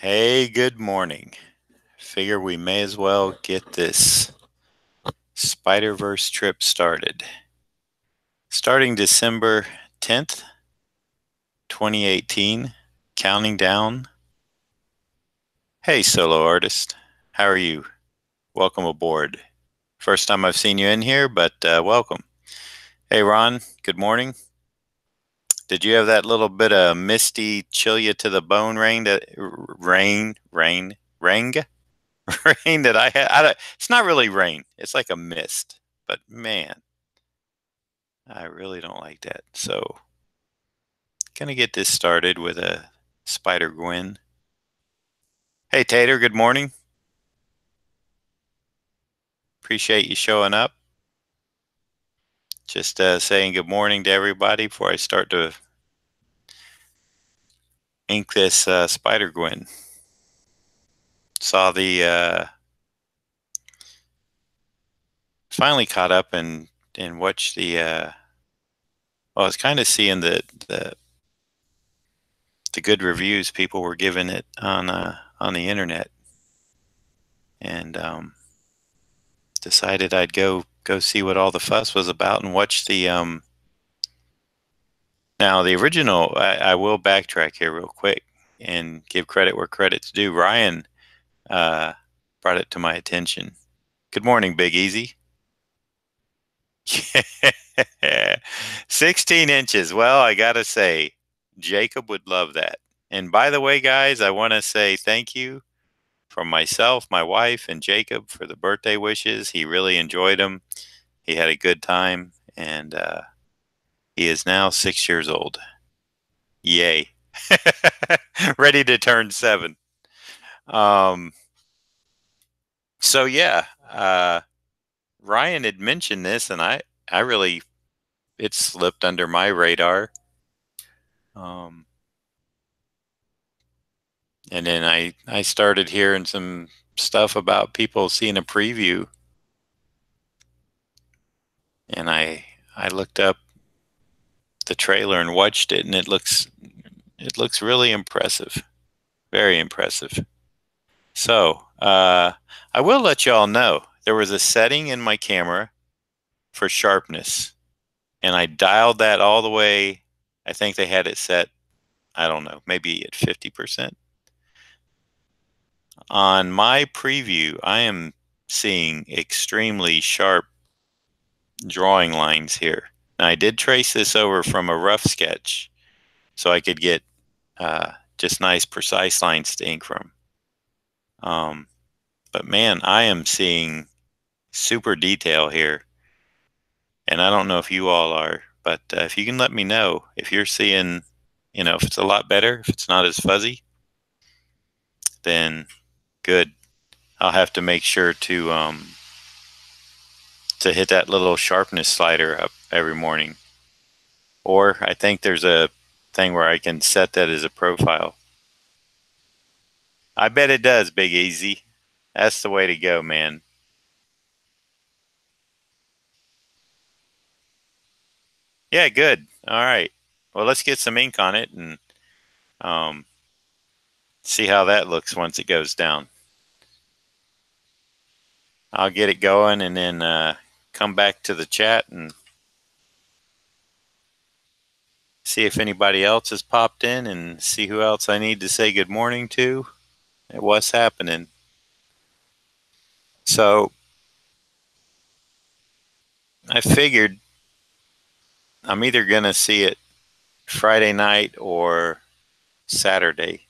Hey, good morning. Figure we may as well get this spiderverse trip started. Starting December 10th, 2018, counting down. Hey, solo artist, how are you? Welcome aboard. First time I've seen you in here, but welcome. Hey, Ron, good morning. Did you have that little bit of misty, chill you to the bone rain that rain rain that I had? It's not really rain. It's like a mist. But man, I really don't like that. So, gonna get this started with a spidergwen. Hey, Tater. Good morning. Appreciate you showing up. Just saying good morning to everybody before I start to ink this spidergwen. Saw the finally caught up and watched the. Well, I was kind of seeing the good reviews people were giving it on the internet, and decided I'd go see what all the fuss was about and watch the. Now the original, I will backtrack here real quick and give credit where credit's due. Ryan uh, brought it to my attention. Good morning, Big Easy. 16 inches. Well, I gotta say, Jacob would love that. And by the way, guys, I want to say thank you from myself, my wife, and Jacob for the birthday wishes. He really enjoyed them. He had a good time, and he is now 6 years old. Yay. Ready to turn 7. Um, so yeah, Ryan had mentioned this, and I really, it slipped under my radar. Um, and then I started hearing some stuff about people seeing a preview, and I looked up the trailer and watched it, and it looks really impressive, very impressive. So I will let y'all know there was a setting in my camera for sharpness, and I dialed that all the way. I think they had it set, I don't know, maybe at 50%. On my preview, I am seeing extremely sharp drawing lines here. Now, I did trace this over from a rough sketch so I could get just nice, precise lines to ink from. But man, I am seeing super detail here. And I don't know if you all are, but if you can let me know if you're seeing, if it's a lot better, if it's not as fuzzy, then good. I'll have to make sure to hit that little sharpness slider up every morning. Or I think there's a thing where I can set that as a profile. I bet it does, Big Easy. That's the way to go, man. Yeah, good. All right. Well, let's get some ink on it and um, see how that looks once it goes down. I'll get it going and then come back to the chat and see if anybody else has popped in and see who else I need to say good morning to and what's happening. So I figured I'm either going to see it Friday night or Saturday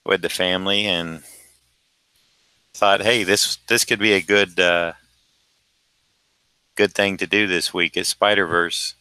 with the family, and thought, hey, this could be a good thing to do this week is Spider-Verse.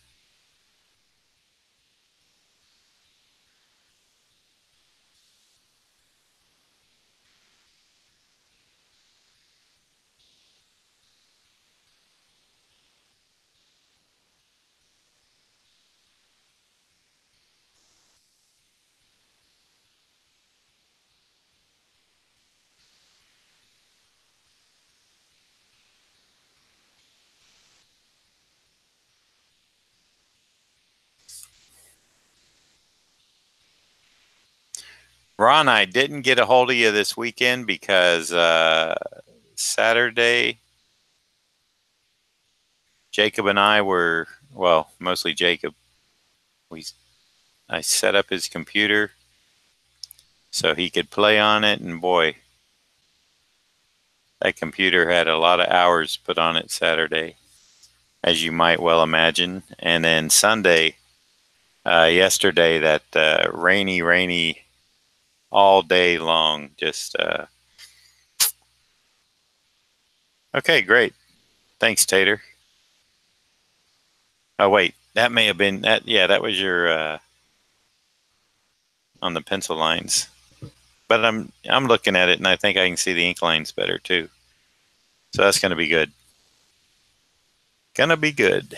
Ron, I didn't get a hold of you this weekend because Saturday, Jacob and I were, well, mostly Jacob. I set up his computer so he could play on it, and boy, that computer had a lot of hours put on it Saturday, as you might well imagine. And then Sunday, yesterday, that rainy, all day long, just okay, great. Thanks, Tater. Oh wait, that may have been that. Yeah, that was your on the pencil lines. But I'm looking at it, and I think I can see the ink lines better too. So that's going to be good. Gonna be good.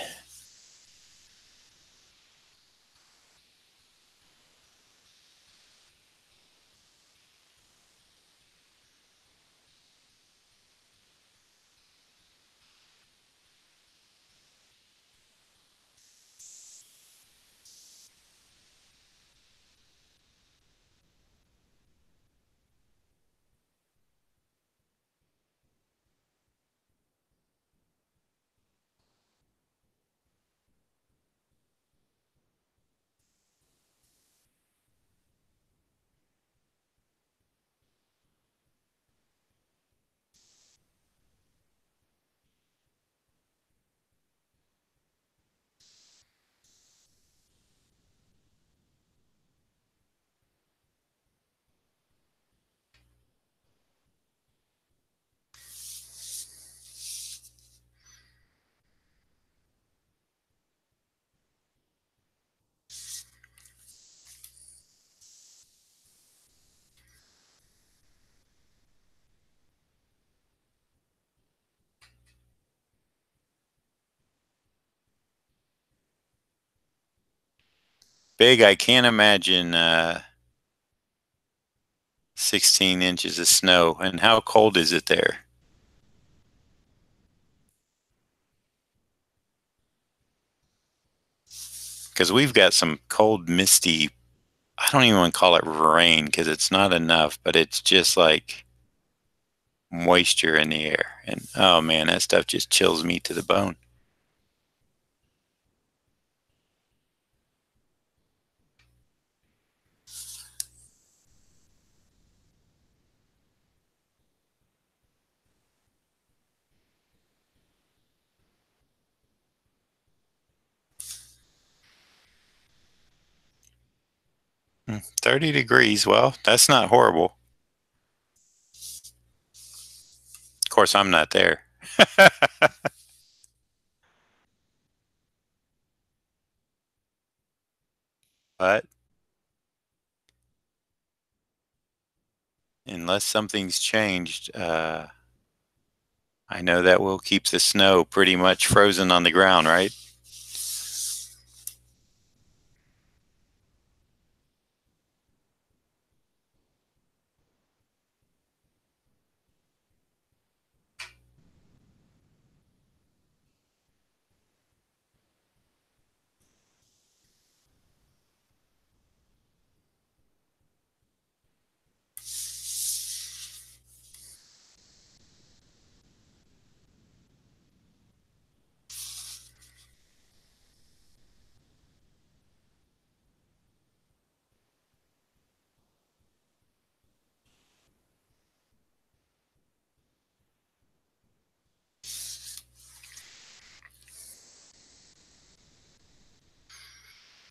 Big. I can't imagine 16 inches of snow. And how cold is it there? Because we've got some cold, misty. I don't even want to call it rain because it's not enough, but it's just like moisture in the air. And oh man, that stuff just chills me to the bone. Hmm, 30 degrees. Well, that's not horrible. Of course, I'm not there. But unless something's changed, I know that will keep the snow pretty much frozen on the ground, right?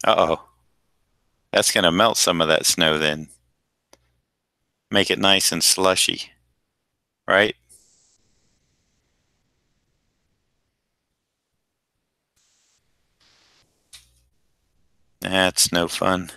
Uh-oh. That's going to melt some of that snow then. Make it nice and slushy, right? That's no fun.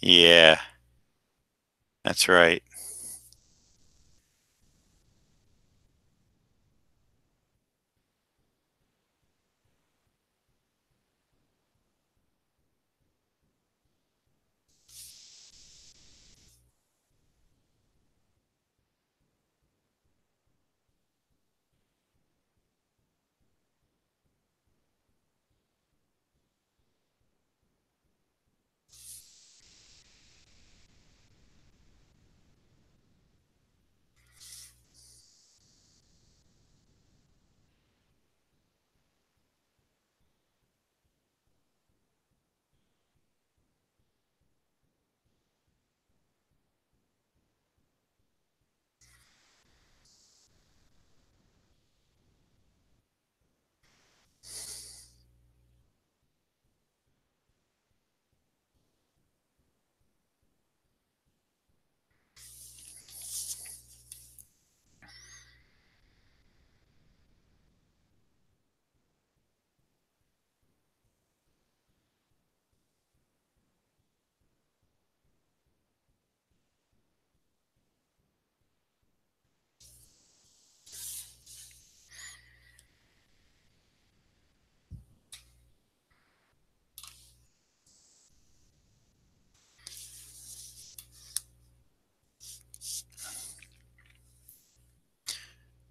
Yeah, that's right.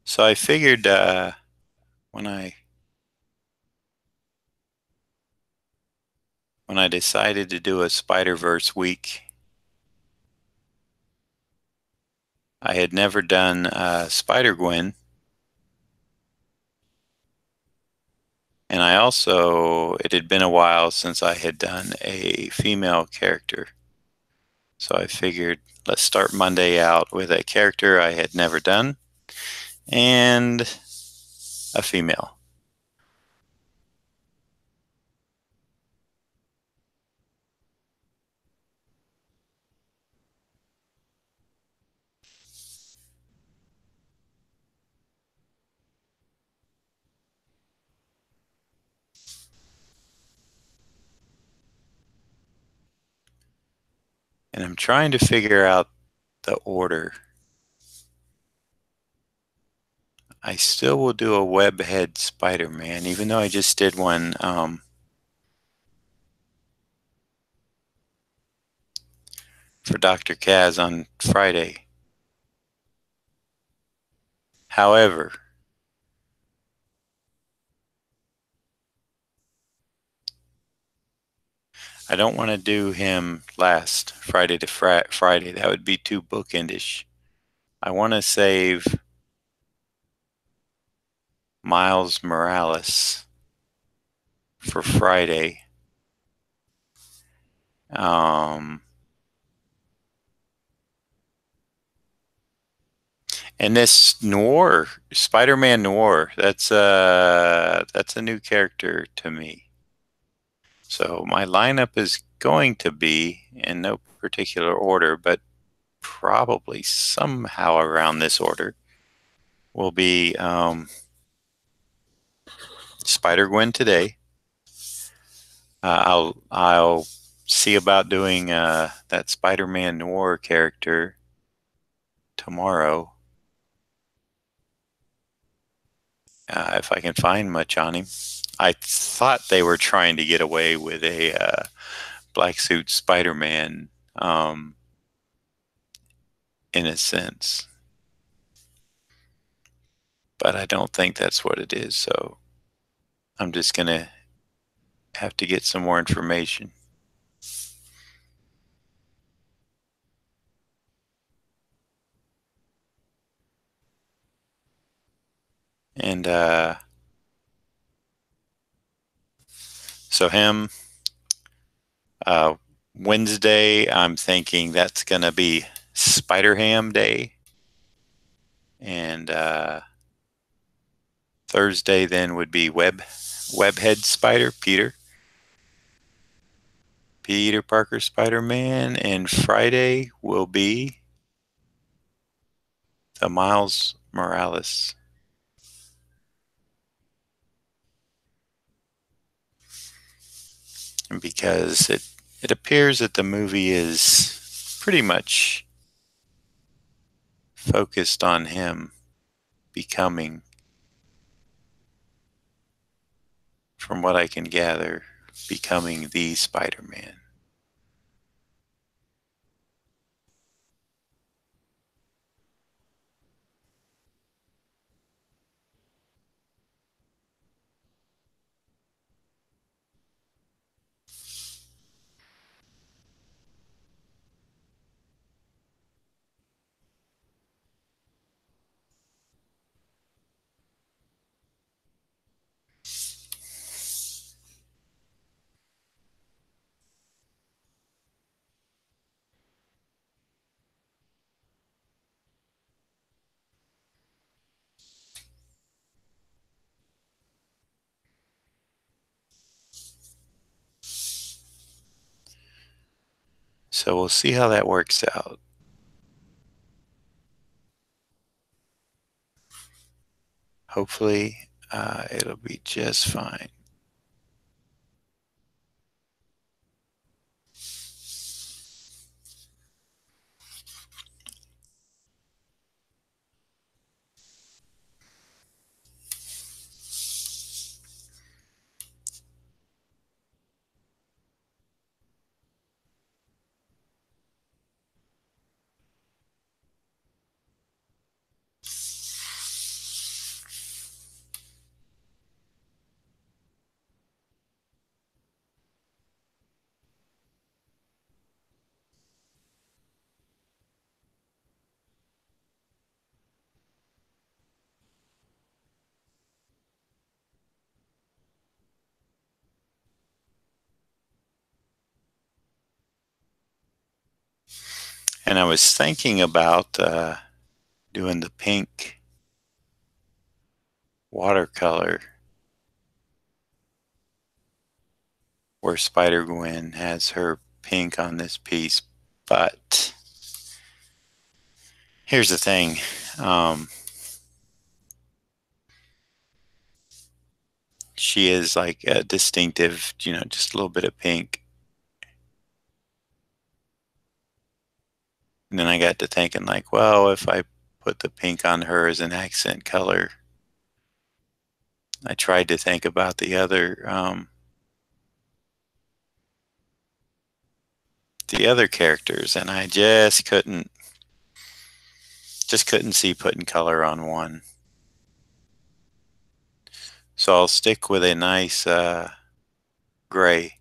So I figured when I when I decided to do a Spider-Verse week, I had never done Spider-Gwen, and I also, it had been a while since I had done a female character. So I figured let's start Monday out with a character I had never done and a female. And I'm trying to figure out the order. I still will do a webhead Spider-Man, even though I just did one for Dr. Kaz on Friday. However, I don't want to do him last Friday to Friday. That would be too bookendish. I want to save Miles Morales for Friday. Um, and this Noir, Spider-Man Noir, that's a new character to me. So my lineup is going to be in no particular order, but probably somehow around this order will be Spider-Gwen today. I'll see about doing that Spider-Man Noir character tomorrow, if I can find much on him. I thought they were trying to get away with a black suit Spider-Man, in a sense, but I don't think that's what it is. So I'm just gonna have to get some more information. And so him, uh, Wednesday, I'm thinking that's going to be Spider Ham Day. And Thursday then would be Webhead Spider, Peter Parker Spider-Man. And Friday will be the Miles Morales. Because It appears that the movie is pretty much focused on him becoming, from what I can gather, becoming the Spider-Man. So we'll see how that works out. Hopefully, it'll be just fine. And I was thinking about doing the pink watercolor where Spider-Gwen has her pink on this piece. But here's the thing. She is like a distinctive, just a little bit of pink. And then I got to thinking like, well, if I put the pink on her as an accent color, I tried to think about the other characters, and I just couldn't see putting color on one. So I'll stick with a nice gray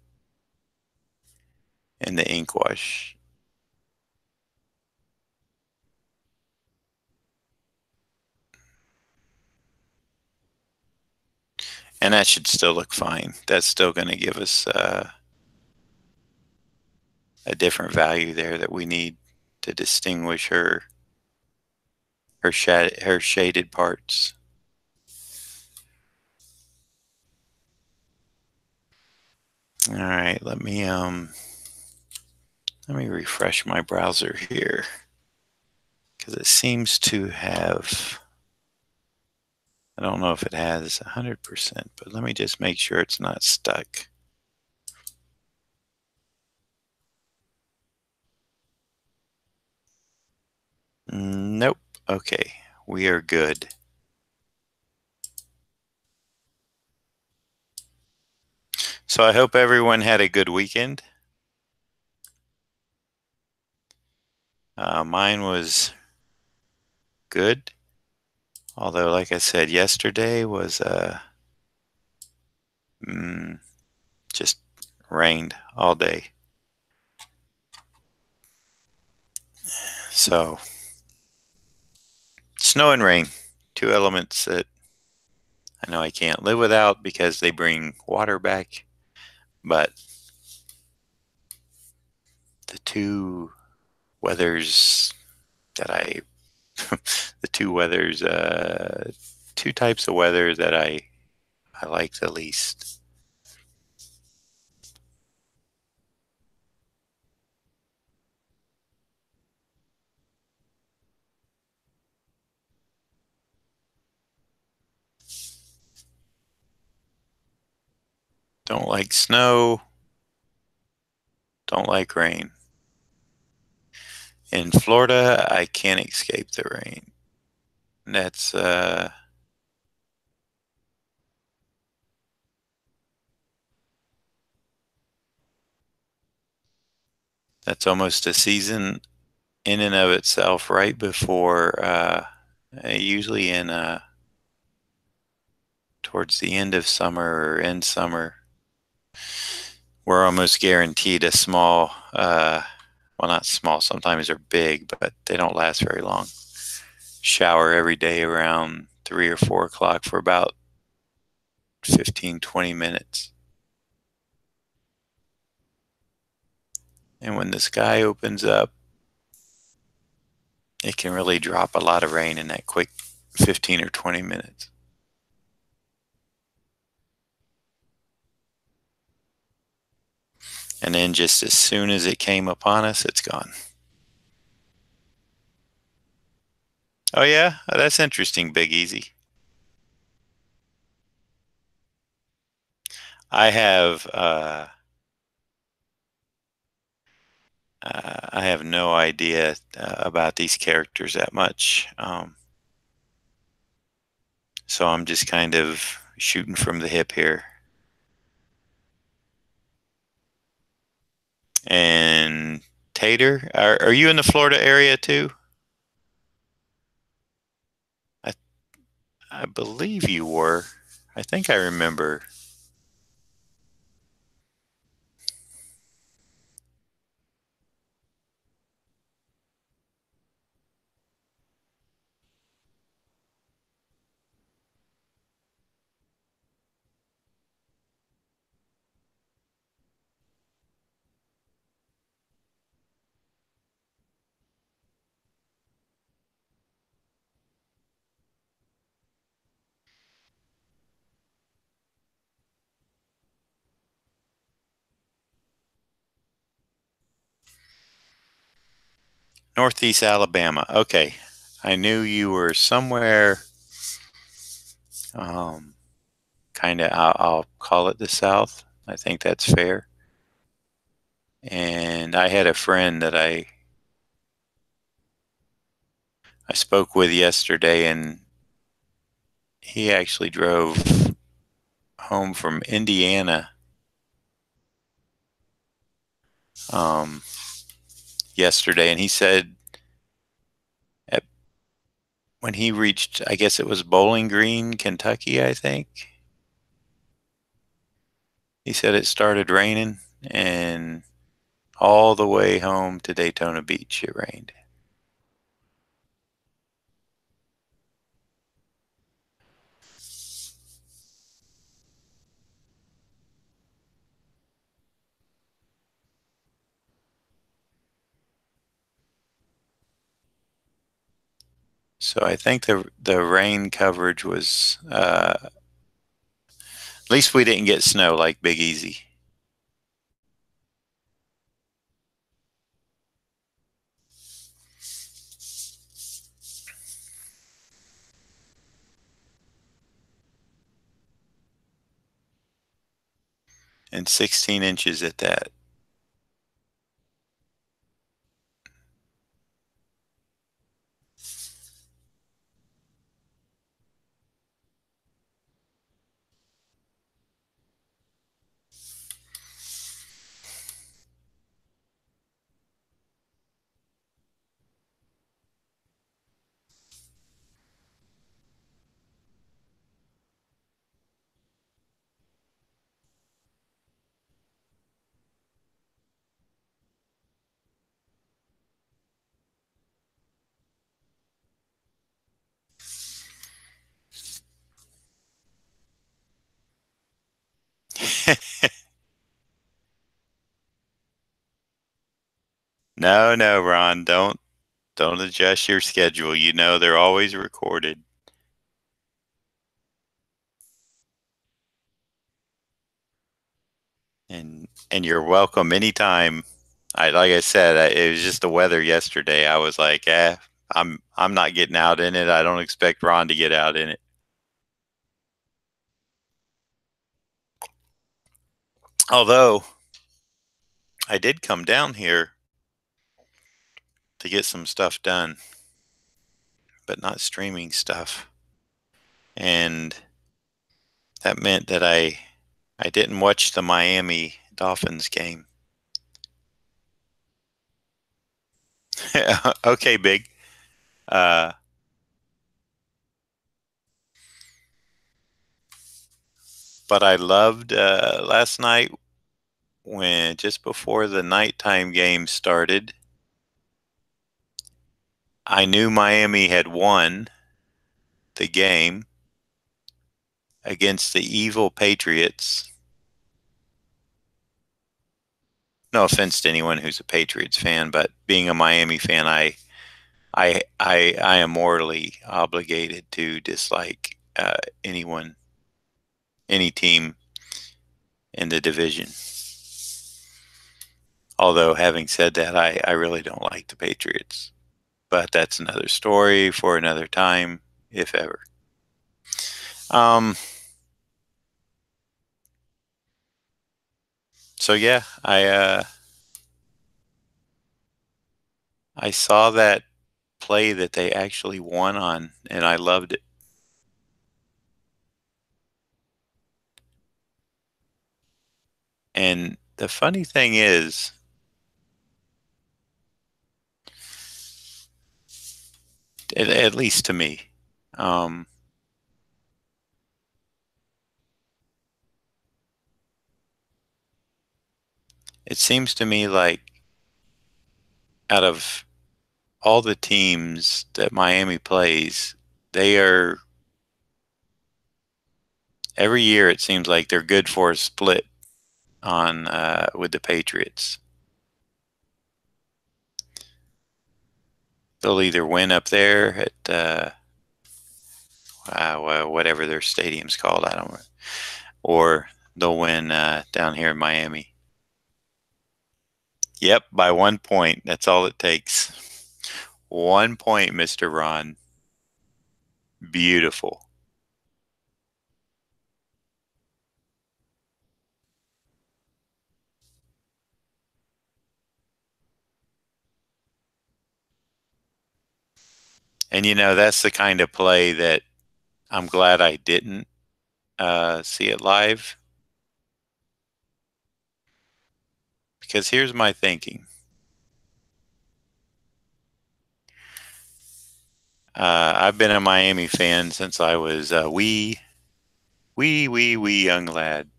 in the ink wash. And that should still look fine. That's still going to give us a different value there that we need to distinguish her shaded parts. All right, let me refresh my browser here because it seems to have, I don't know if it has 100%, but let me just make sure it's not stuck. Nope. Okay, we are good. So I hope everyone had a good weekend. Mine was good. Although, like I said, yesterday was just rained all day. So, snow and rain, two elements that I know I can't live without because they bring water back. But the two weathers that the two types of weather that I like the least. Don't like snow. Don't like rain. In Florida, I can't escape the rain. That's almost a season in and of itself. Right before, usually in towards the end of summer or in summer, we're almost guaranteed a small, well, not small, sometimes they're big, but they don't last very long, shower every day around 3 or 4 o'clock for about 15-20 minutes. And when the sky opens up, it can really drop a lot of rain in that quick 15 or 20 minutes. And then just as soon as it came upon us, it's gone. Oh yeah, that's interesting, Big Easy. I have no idea about these characters that much, so I'm just kind of shooting from the hip here. And Tater, are you in the Florida area too? I I believe you were. I think I remember. Northeast Alabama. Okay. I knew you were somewhere, kind of, I'll call it the South. I think that's fair. And I had a friend that I spoke with yesterday, and he actually drove home from Indiana um, yesterday, and he said at, when he reached, I guess it was Bowling Green, Kentucky, I think, he said it started raining, and all the way home to Daytona Beach it rained. So I think the rain coverage was, at least we didn't get snow like Big Easy. And 16 inches at that. No, no, Ron, don't adjust your schedule. You know they're always recorded. And you're welcome anytime. Like I said, it was just the weather yesterday. I was like, I'm not getting out in it. I don't expect Ron to get out in it. Although I did come down here to get some stuff done, but not streaming stuff. And that meant that I didn't watch the Miami Dolphins game. Okay, big. Uh, but I loved last night when just before the nighttime game started. I knew Miami had won the game against the evil Patriots. No offense to anyone who's a Patriots fan, but being a Miami fan, I am morally obligated to dislike anyone, any team in the division. Although, having said that, I really don't like the Patriots. But that's another story for another time, if ever. So yeah, I saw that play that they actually won on, and I loved it. And the funny thing is, at least to me, um, it seems to me like out of all the teams that Miami plays, they are every year it seems like they're good for a split on with the Patriots. They'll either win up there at whatever their stadium's called, I don't know, or they'll win down here in Miami. Yep, by 1 point. That's all it takes. 1 point, Mr. Ron. Beautiful. And that's the kind of play that I'm glad I didn't see it live. Because here's my thinking. I've been a Miami fan since I was a wee young lad.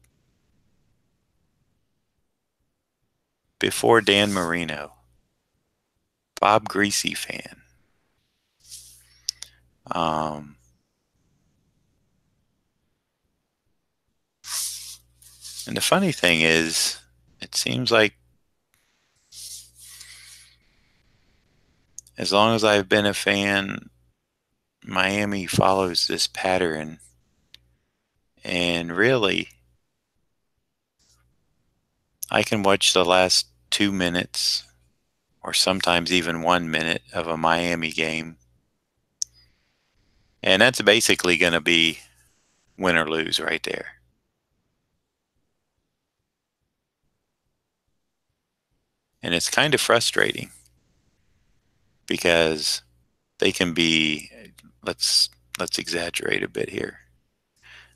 Before Dan Marino. Bob Greasy fan. Um, and the funny thing is, it seems like as long as I've been a fan, Miami follows this pattern. And really, I can watch the last 2 minutes or sometimes even 1 minute of a Miami game. And that's basically going to be win or lose right there. And it's kind of frustrating because they can be, let's exaggerate a bit here.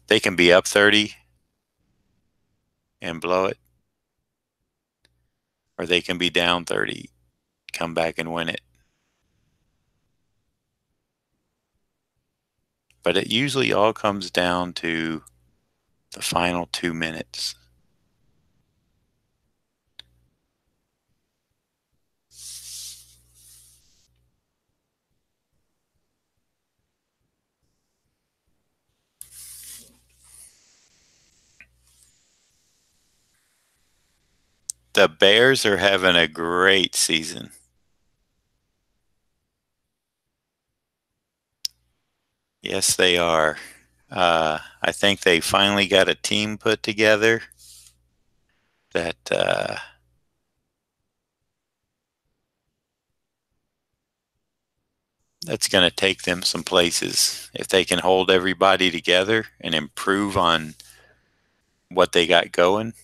They can be up 30 and blow it, or they can be down 30, come back and win it. But it usually all comes down to the final 2 minutes. The Bears are having a great season. Yes, they are. I think they finally got a team put together that that's going to take them some places. If they can hold everybody together and improve on what they got going,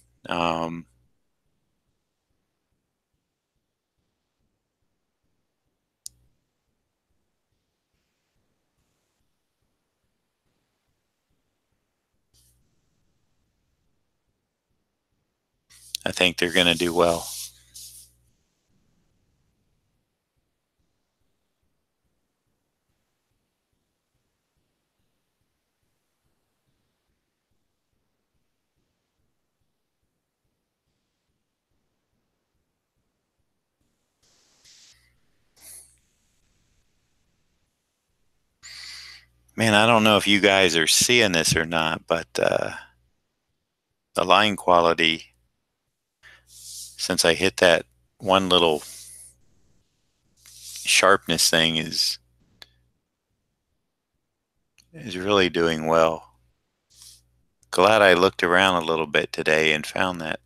I think they're going to do well. Man, I don't know if you guys are seeing this or not, but the line quality, since I hit that one little sharpness thing, is really doing well. Glad I looked around a little bit today and found that.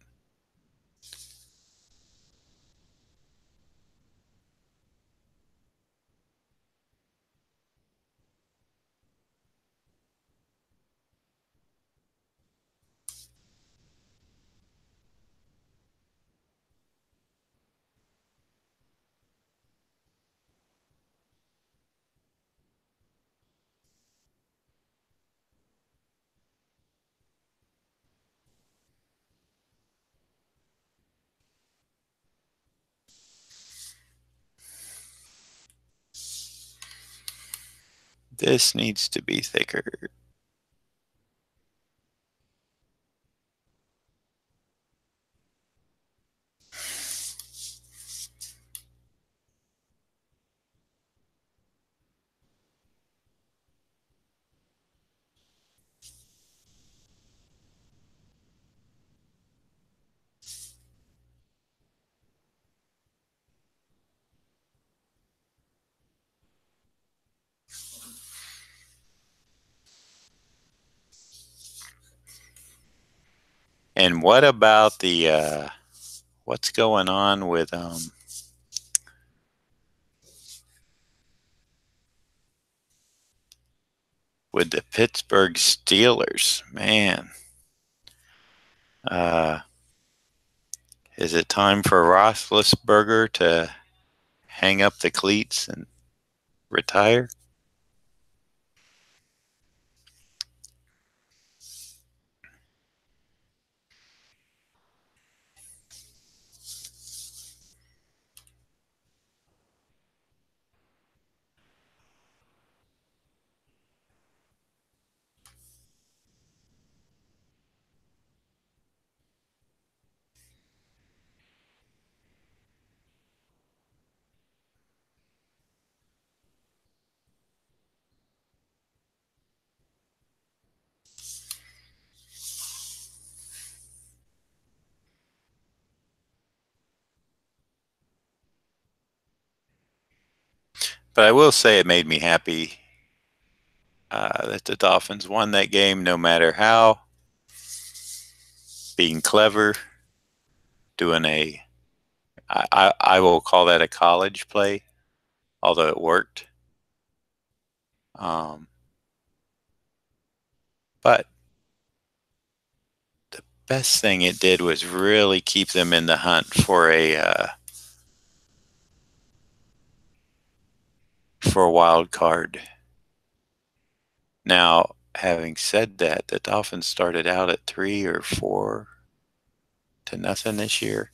This needs to be thicker. And what about the what's going on with the Pittsburgh Steelers? Man, uh, is it time for Roethlisberger to hang up the cleats and retire? But I will say it made me happy that the Dolphins won that game, no matter how. Being clever, doing I will call that a college play, although it worked. Um, but the best thing it did was really keep them in the hunt for a wild card. Now, having said that, the Dolphins started out at 3 or 4 to nothing this year.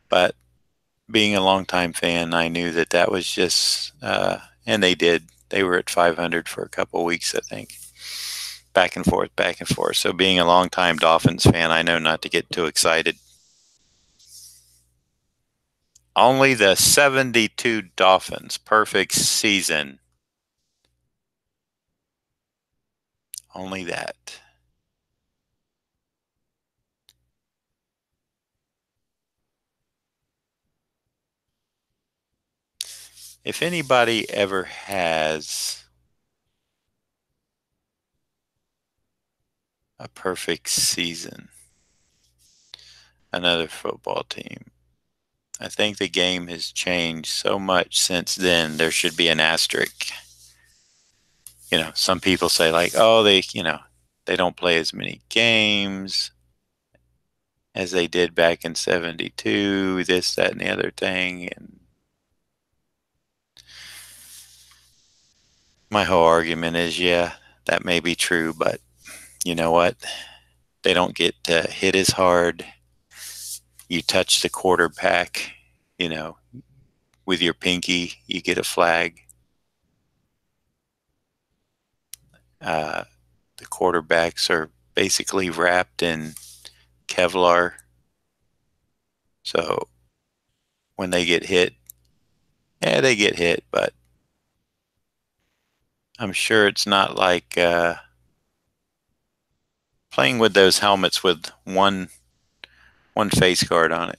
But being a longtime fan, I knew that was just, and they did. They were at 500 for a couple of weeks, I think. Back and forth, back and forth. So being a longtime Dolphins fan, I know not to get too excited. Only the 72 Dolphins, perfect season. Only that. If anybody ever has a perfect season, another football team, I think the game has changed so much since then. There should be an asterisk. Some people say like, oh, they don't play as many games as they did back in 72, this, that, and the other thing. And my whole argument is, yeah, that may be true, but you know what? they don't get hit as hard. You touch the quarterback, you know, with your pinky, you get a flag. The quarterbacks are basically wrapped in Kevlar. So when they get hit, yeah, they get hit, but I'm sure it's not like playing with those helmets with one face guard on it.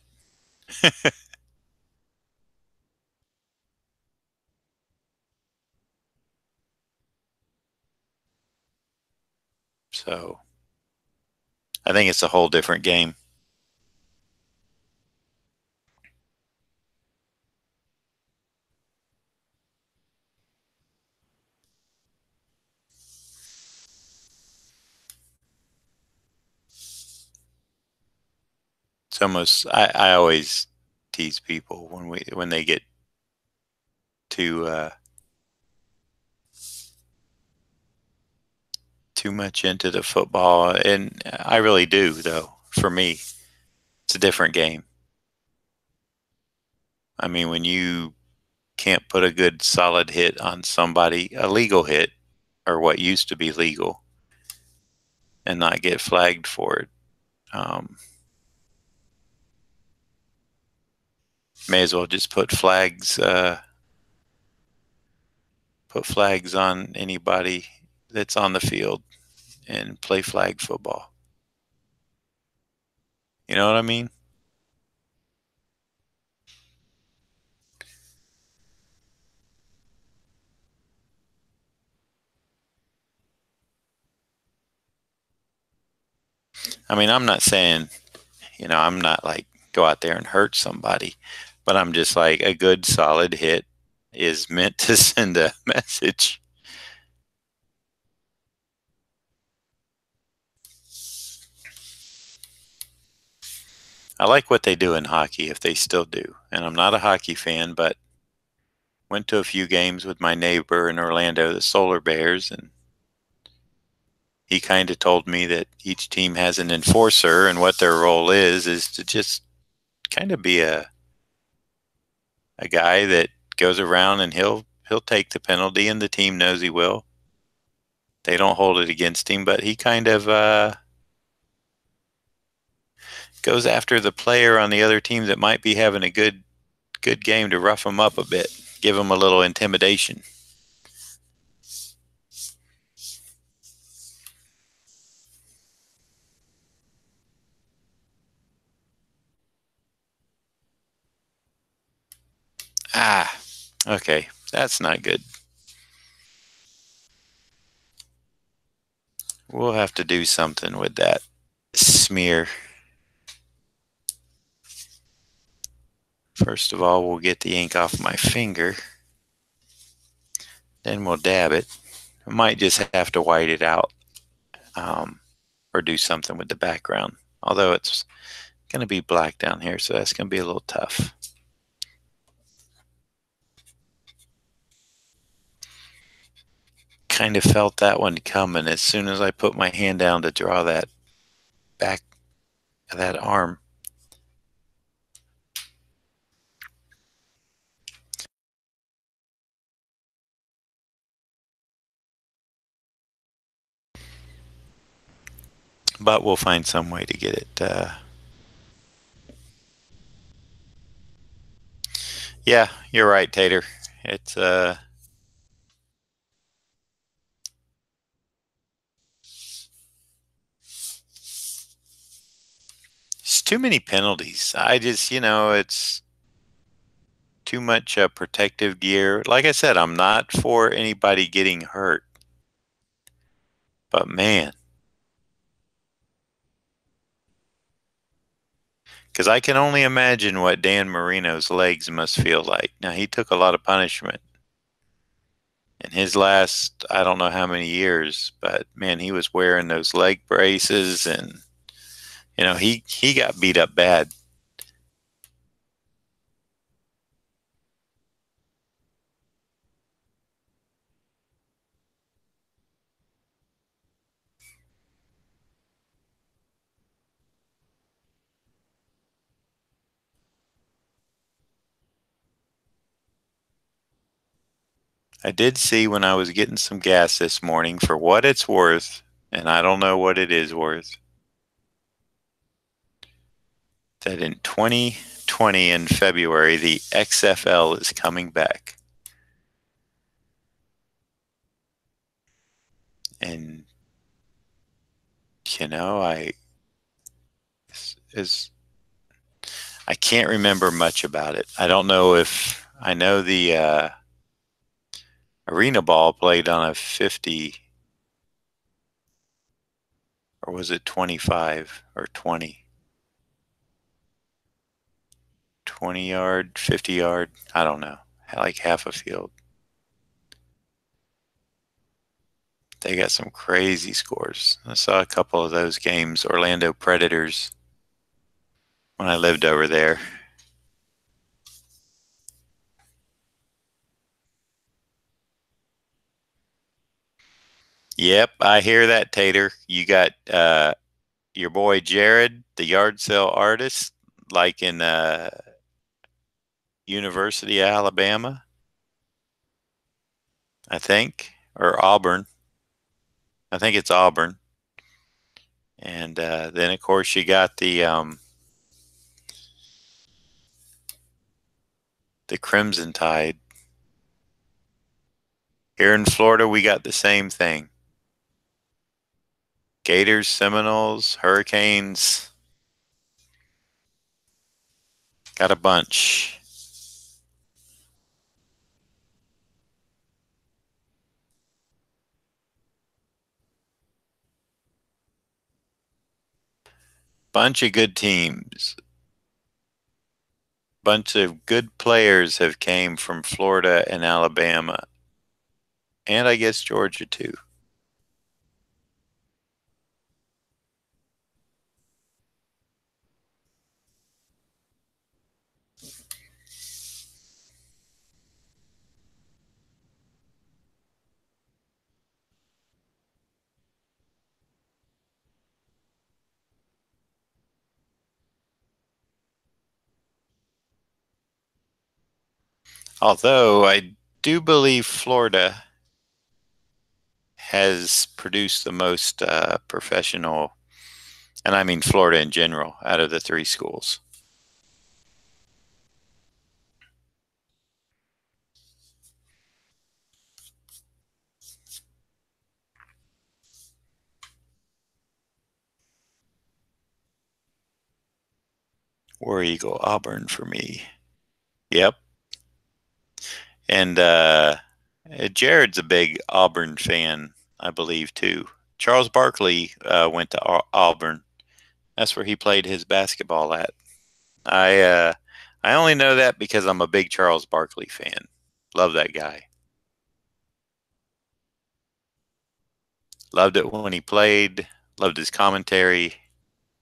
So I think it's a whole different game. It's almost I always tease people when they get too much into the football, and I really do though. For me, it's a different game. I mean, when you can't put a good solid hit on somebody, a legal hit, or what used to be legal, and not get flagged for it, may as well just put flags on anybody that's on the field and play flag football. You know what I mean? I mean, I'm not saying, I'm not like go out there and hurt somebody, but I'm just like a good solid hit is meant to send a message. I like what they do in hockey, if they still do. And I'm not a hockey fan, but went to a few games with my neighbor in Orlando, the Solar Bears, and he kind of told me that each team has an enforcer, and what their role is to just kind of be a guy that goes around and he'll take the penalty, and the team knows he will. They don't hold it against him, but he kind of goes after the player on the other team that might be having a good game to rough him up a bit, give him a little intimidation. Ah, okay, that's not good. We'll have to do something with that smear. First of all, we'll get the ink off my finger. Then we'll dab it. I might just have to white it out or do something with the background. Although it's going to be black down here, so that's going to be a little tough. Kind of felt that one coming as soon as I put my hand down to draw that back of that arm. But we'll find some way to get it. Yeah, you're right, Tater. It's too many penalties. I just, it's too much protective gear. Like I said, I'm not for anybody getting hurt. But man, because I can only imagine what Dan Marino's legs must feel like. Now, he took a lot of punishment in his last, I don't know how many years, but man, he was wearing those leg braces, and he got beat up bad. I did see when I was getting some gas this morning, for what it's worth, and I don't know what it is worth, that in 2020 in February, the XFL is coming back. And, you know, is I can't remember much about it. I don't know if I know the arena ball played on a 50, or was it 25 or 20? 20 yard, 50 yard, I don't know, like half a field. They got some crazy scores. I saw a couple of those games, Orlando Predators, when I lived over there. Yep, I hear that, Tater. You got your boy Jared, the yard sale artist, like in University of Alabama, I think, or Auburn. I think it's Auburn. And then, of course, you got the Crimson Tide. Here in Florida, we got the same thing. Gators, Seminoles, Hurricanes. Got a bunch. Bunch of good teams. Bunch of good players have came from Florida and Alabama. And I guess Georgia too. Although I do believe Florida has produced the most professional, and I mean Florida in general, out of the three schools. War Eagle, Auburn for me. Yep. And Jared's a big Auburn fan, I believe, too. Charles Barkley went to Auburn. That's where he played his basketball at. I uh, I only know that because I'm a big Charles Barkley fan. Love that guy. Loved it when he played. Loved his commentary.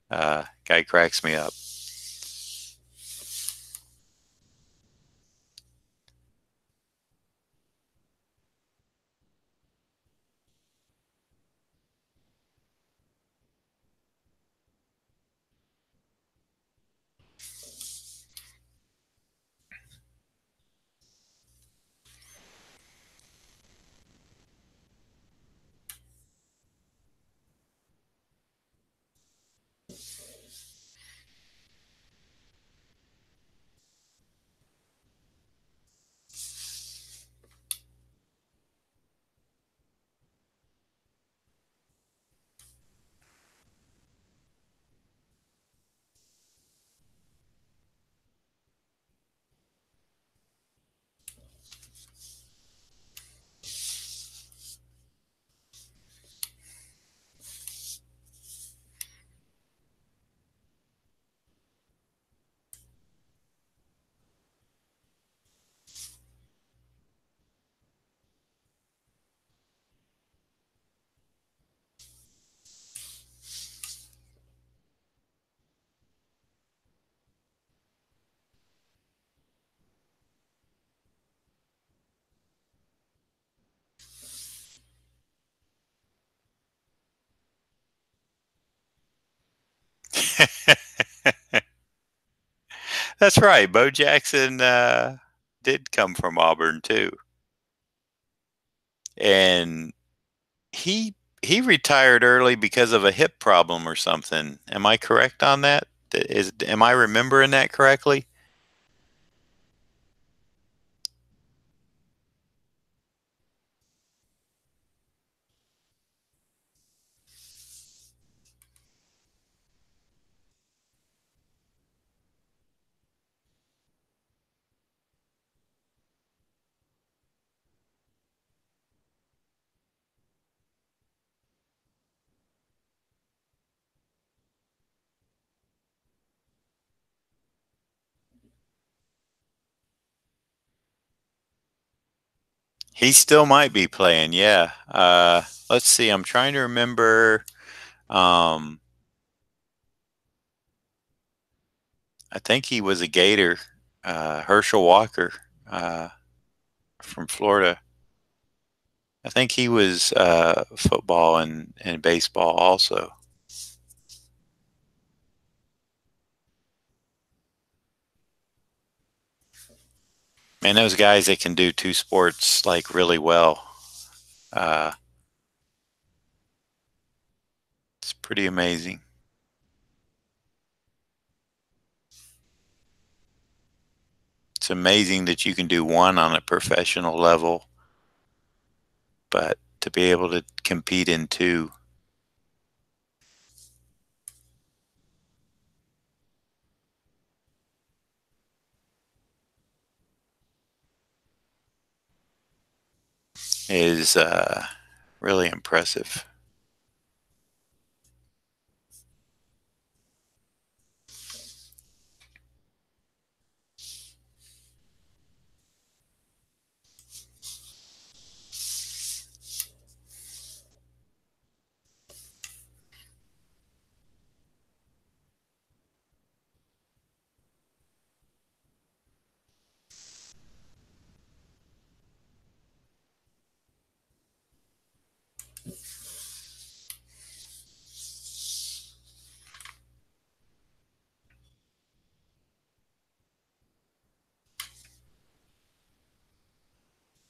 Guy cracks me up. That's right. Bo Jackson did come from Auburn too. and he retired early because of a hip problem or something. Am I correct on that? Am I remembering that correctly? He still might be playing, yeah. Let's see. I'm trying to remember. Um, I think he was a Gator, Herschel Walker from Florida. I think he was football and baseball also. Man, those guys that can do two sports like really well. Uh, it's pretty amazing. It's amazing that you can do one on a professional level, but to be able to compete in two is really impressive.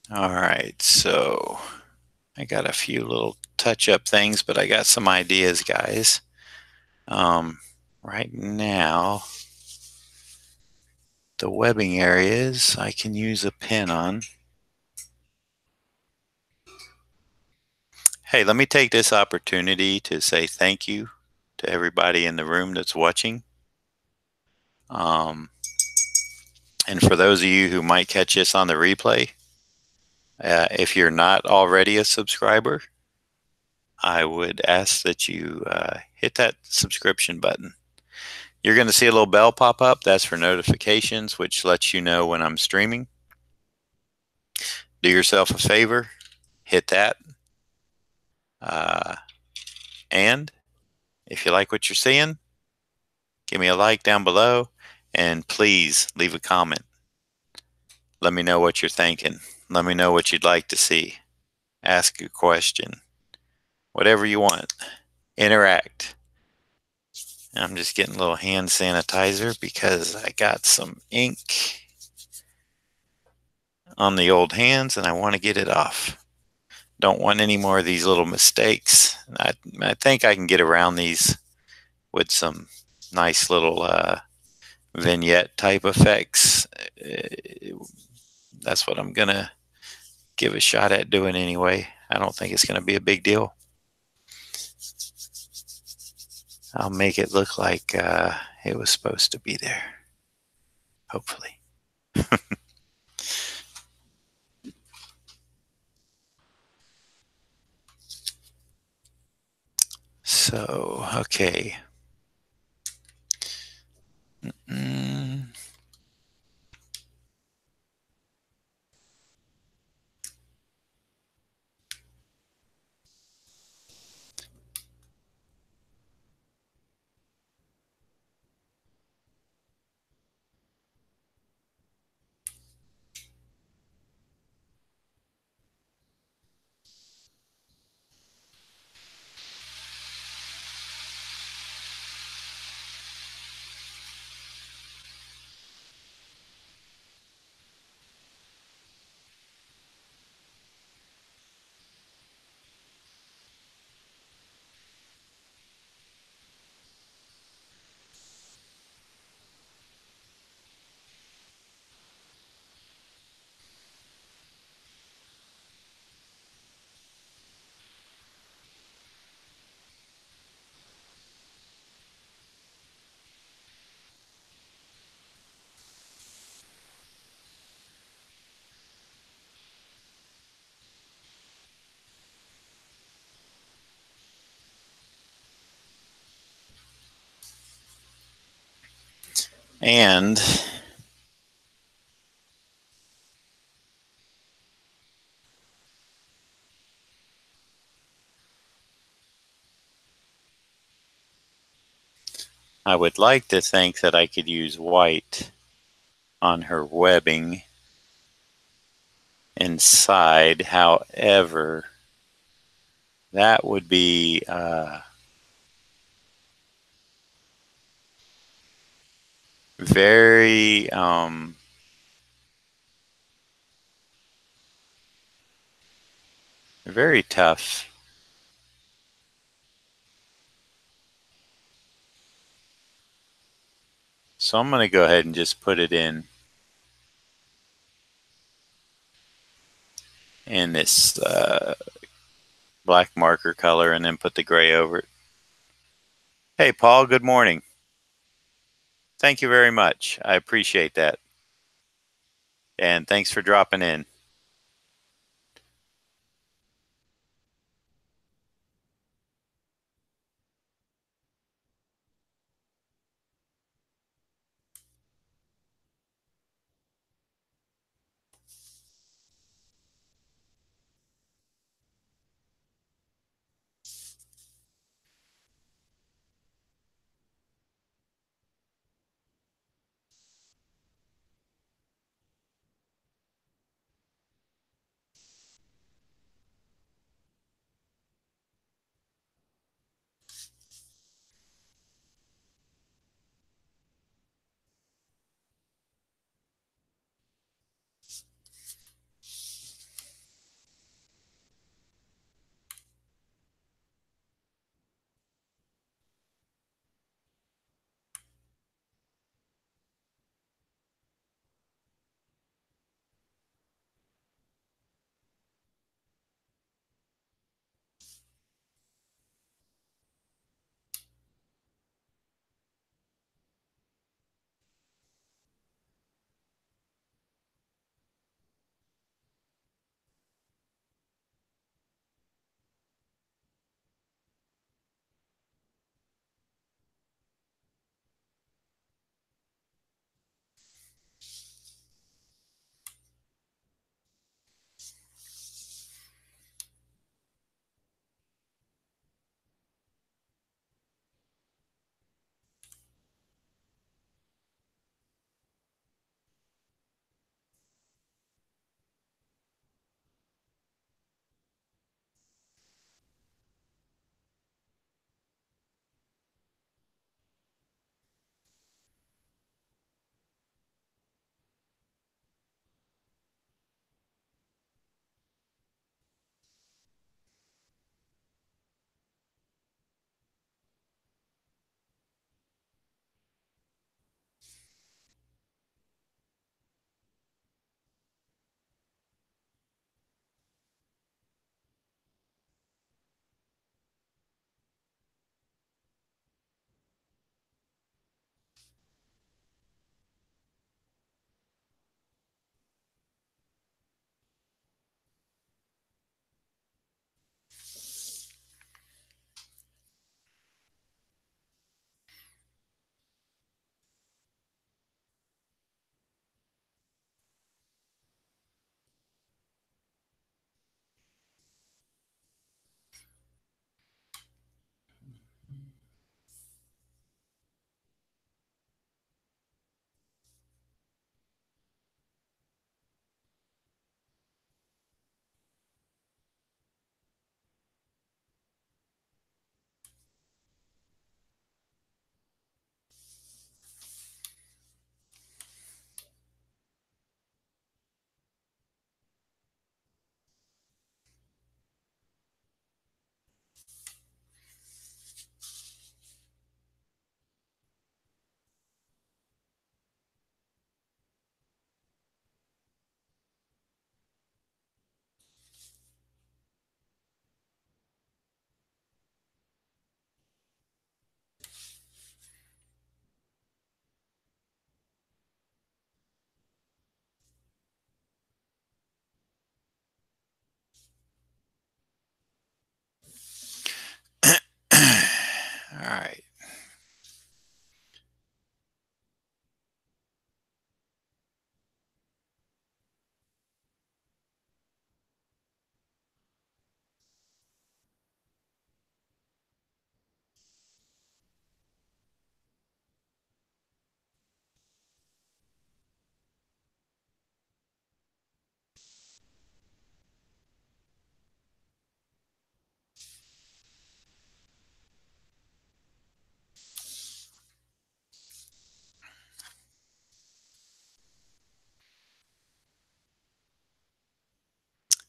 All right, so I got a few little touch-up things, but I got some ideas, guys. Right now, the webbing areas I can use a pen on. Hey, let me take this opportunity to say thank you to everybody in the room that's watching. Um, and for those of you who might catch this on the replay, if you're not already a subscriber, I would ask that you hit that subscription button. You're going to see a little bell pop up. That's for notifications, which lets you know when I'm streaming. Do yourself a favor, hit that. And if you like what you're seeing, give me a like down below, and please leave a comment. Let me know what you're thinking. Let me know what you'd like to see. Ask a question. Whatever you want. Interact. I'm just getting a little hand sanitizer because I got some ink on the old hands and I want to get it off. Don't want any more of these little mistakes. I think I can get around these with some nice little vignette type effects. That's what I'm going to give a shot at doing anyway. I don't think it's going to be a big deal. I'll make it look like it was supposed to be there. Hopefully. So, okay. And I would like to think that I could use white on her webbing inside. However, that would be very very tough. So I'm going to go ahead and just put it in this black marker color and then put the gray over it. Hey, Paul, good morning. Thank you very much. I appreciate that. And thanks for dropping in.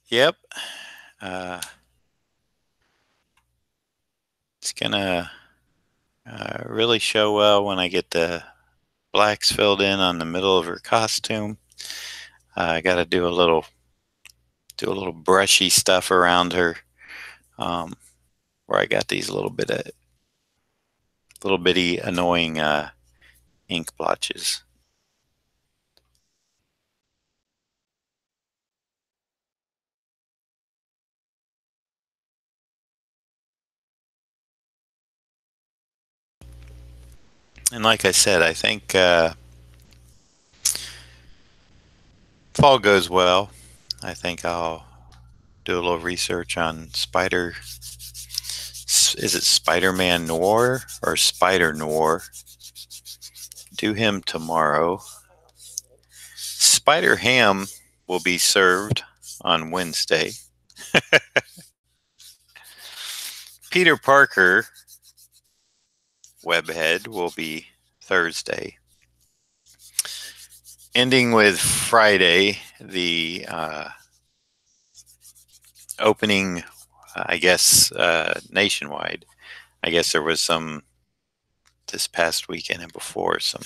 Yep. It's gonna really show well when I get the blacks filled in on the middle of her costume. I got to do a little brushy stuff around her, um, where I got these little bitty annoying ink blotches. And like I said, I think fall goes well. I think I'll do a little research on Spider. Is it Spider-Man Noir or Spider Noir? Do him tomorrow. Spider Ham will be served on Wednesday. Peter Parker Webhead will be Thursday. Ending with Friday, the opening, I guess, nationwide. I guess there was some this past weekend and before, some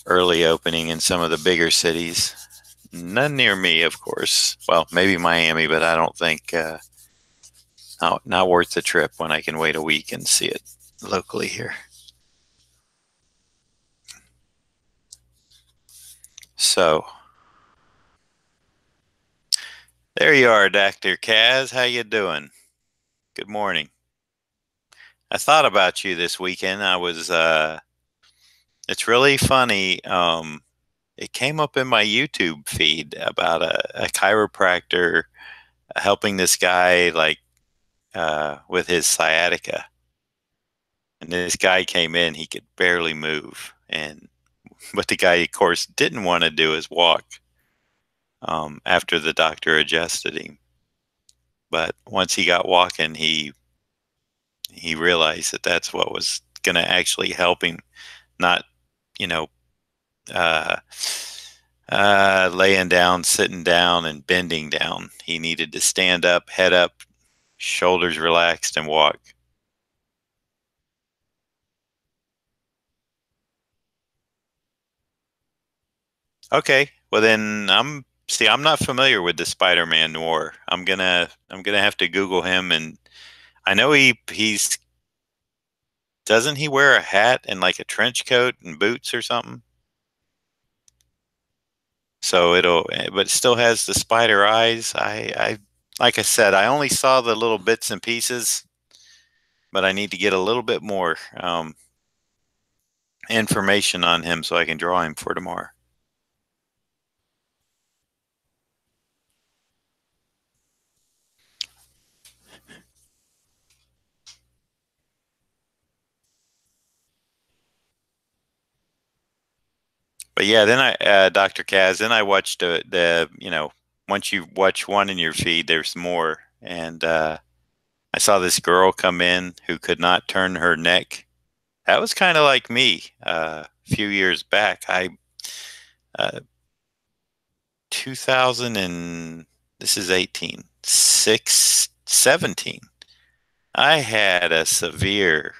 early opening in some of the bigger cities. None near me, of course. Well, maybe Miami, but I don't think not worth the trip when I can wait a week and see it locally here. So there you are, Dr. Kaz. How you doing? Good morning. I thought about you this weekend. It's really funny. It came up in my YouTube feed about a chiropractor helping this guy with his sciatica. And this guy came in, he could barely move. And what the guy, of course, didn't want to do is walk after the doctor adjusted him. But once he got walking, he realized that that's what was going to actually help him, not, you know, uh, laying down, sitting down, and bending down. He needed to stand up, head up, shoulders relaxed, and walk. Okay, well then I'm not familiar with the Spider-Man Noir. I'm gonna have to Google him, and I know he's doesn't he wear a hat and like a trench coat and boots or something? So but it still has the spider eyes. I like I said, I only saw the little bits and pieces, but I need to get a little bit more information on him so I can draw him for tomorrow. But yeah, then Dr. Kaz, then I watched once you watch one in your feed, there's more. And I saw this girl come in who could not turn her neck. That was kind of like me a few years back. 2000 and this is 18, 6, 17. I had a severe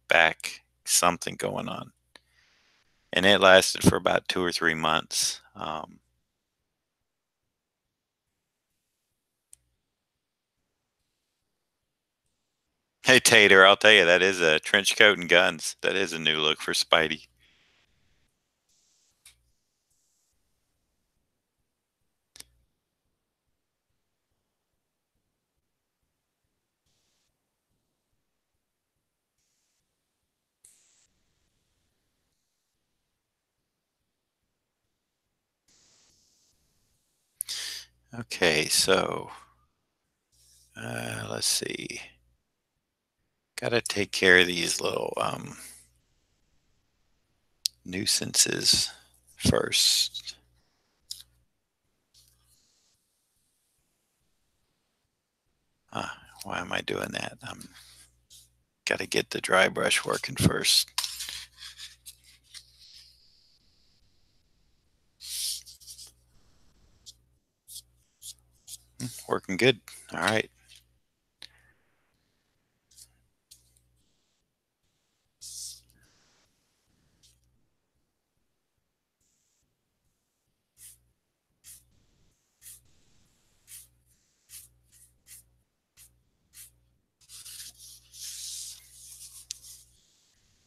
back something going on, and it lasted for about 2 or 3 months. Hey Tater, I'll tell you that is a trench coat and guns. That is a new look for Spidey. Okay, so let's see. Got to take care of these little nuisances first. Why am I doing that? I'm got to get the dry brush working first. Working good. All right.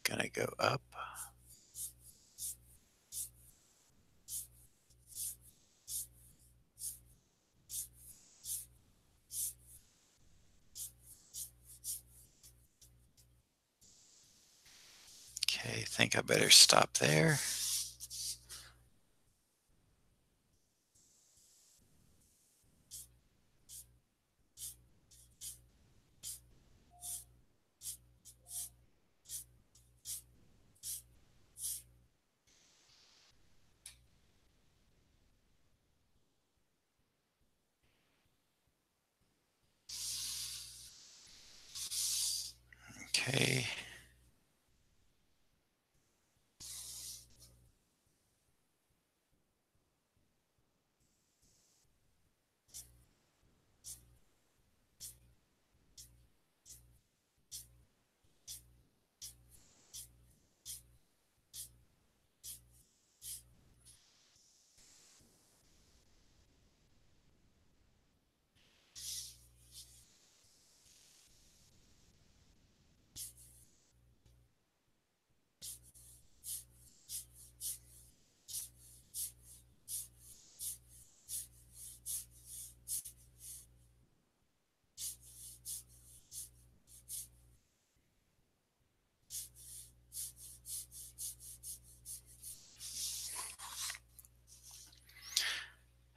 Gonna go up. Okay, I think I better stop there. Okay.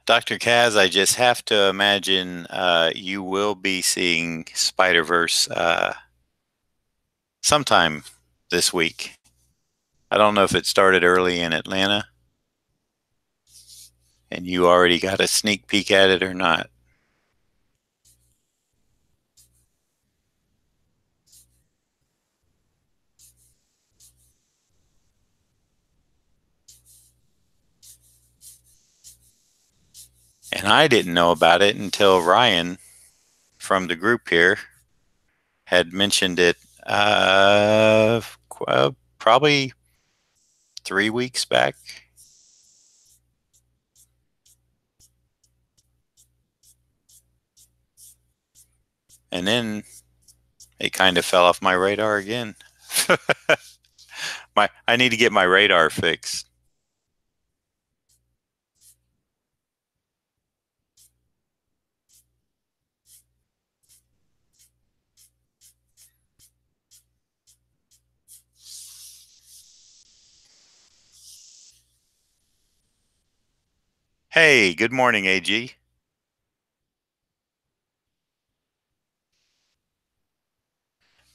Dr. Kaz, I just have to imagine you will be seeing Spider-Verse sometime this week. I don't know if it started early in Atlanta and you already got a sneak peek at it or not. And I didn't know about it until Ryan from the group here had mentioned it probably 3 weeks back. And then it kind of fell off my radar again. I need to get my radar fixed. Hey, good morning, AG.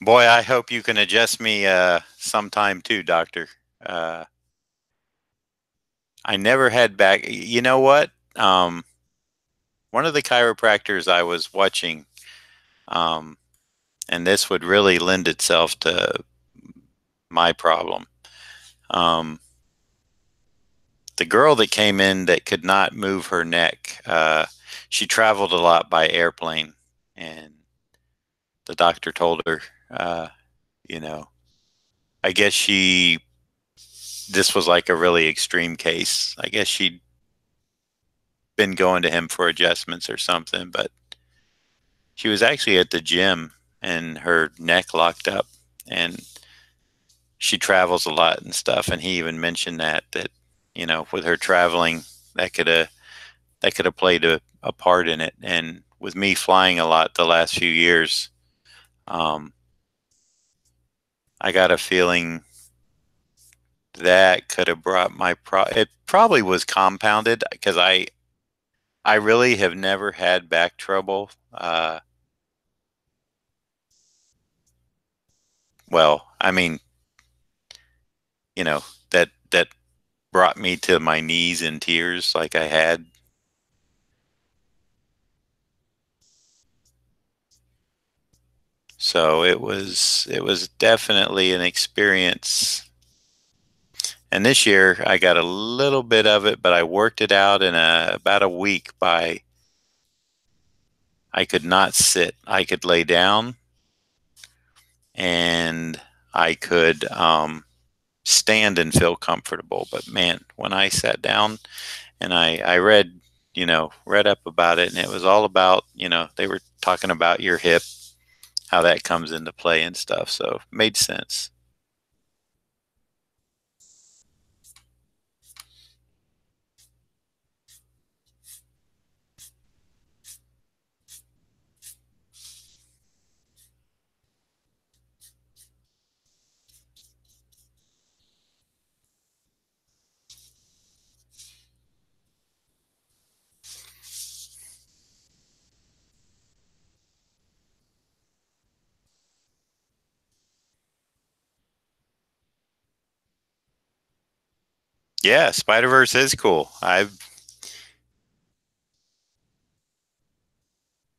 Boy, I hope you can adjust me sometime too, doctor. Uh, I never had back. You know what? One of the chiropractors I was watching, um, and this would really lend itself to my problem. Um, the girl that came in that could not move her neck, she traveled a lot by airplane, and the doctor told her, uh, you know, I guess this was like a really extreme case. I guess she'd been going to him for adjustments or something, but she was actually at the gym and her neck locked up and she travels a lot and stuff. And he even mentioned that, with her traveling, that could have played a part in it. And with me flying a lot the last few years, um, I got a feeling that could have brought it probably was compounded because I really have never had back trouble. Well, I mean, that brought me to my knees in tears like I had. So it was definitely an experience. And this year I got a little bit of it, but I worked it out in about a week by I could not sit. I could lay down, and I could stand and feel comfortable. But man, when I sat down and I read, read up about it, and it was all about, they were talking about your hip, how that comes into play and stuff. So it made sense. Yeah, Spider-Verse is cool. I'm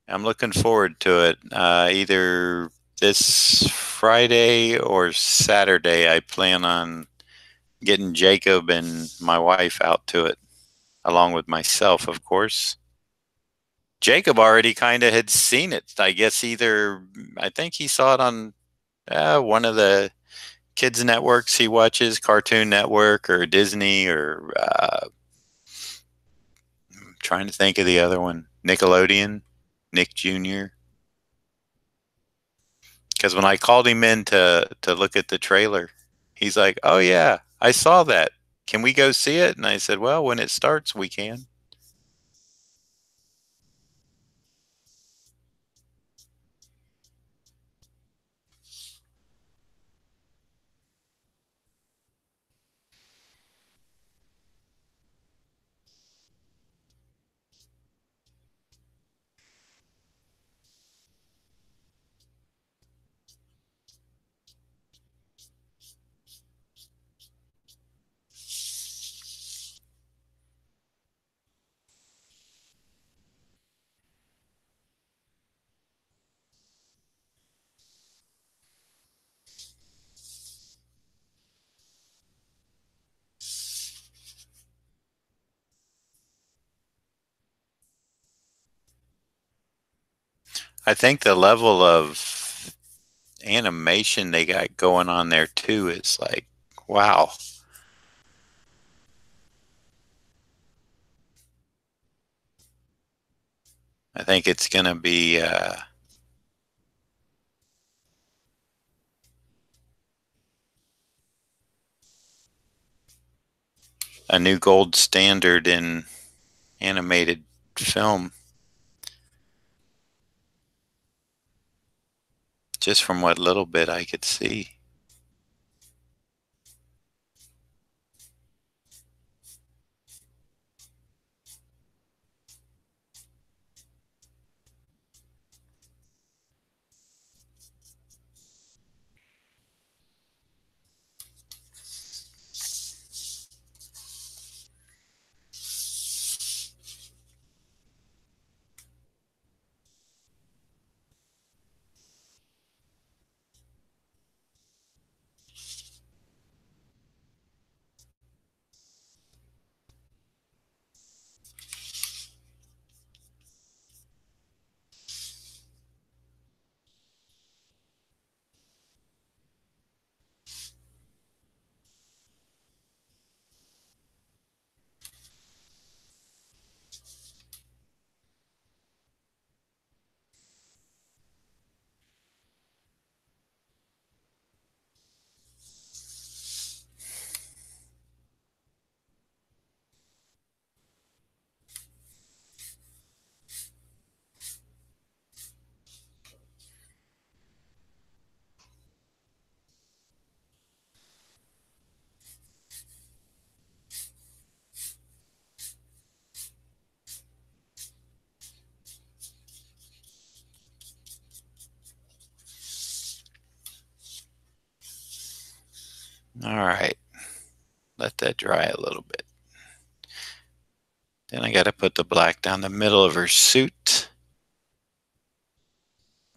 looking forward to it. Either this Friday or Saturday, I plan on getting Jacob and my wife out to it, along with myself, of course. Jacob already kind of had seen it. I guess I think he saw it on one of the kids' networks he watches, Cartoon Network or Disney, or I'm trying to think of the other one, Nickelodeon, Nick Jr. Because when I called him in to look at the trailer, he's like, "Oh yeah, I saw that. Can we go see it?" And I said, "Well, when it starts, we can." I think the level of animation they got going on there too is like, wow. I think it's gonna be a new gold standard in animated film, just from what little bit I could see. All right, let that dry a little bit. Then I got to put the black down the middle of her suit.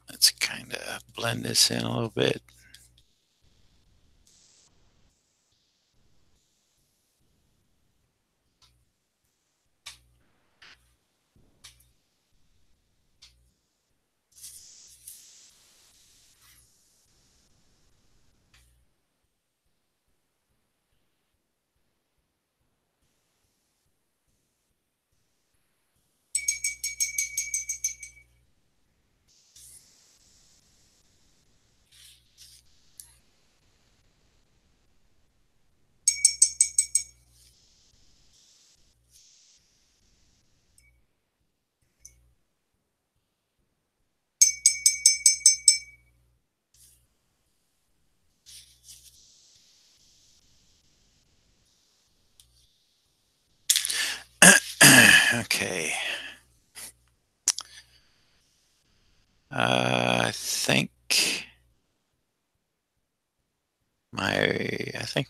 Let's kind of blend this in a little bit. Okay. I think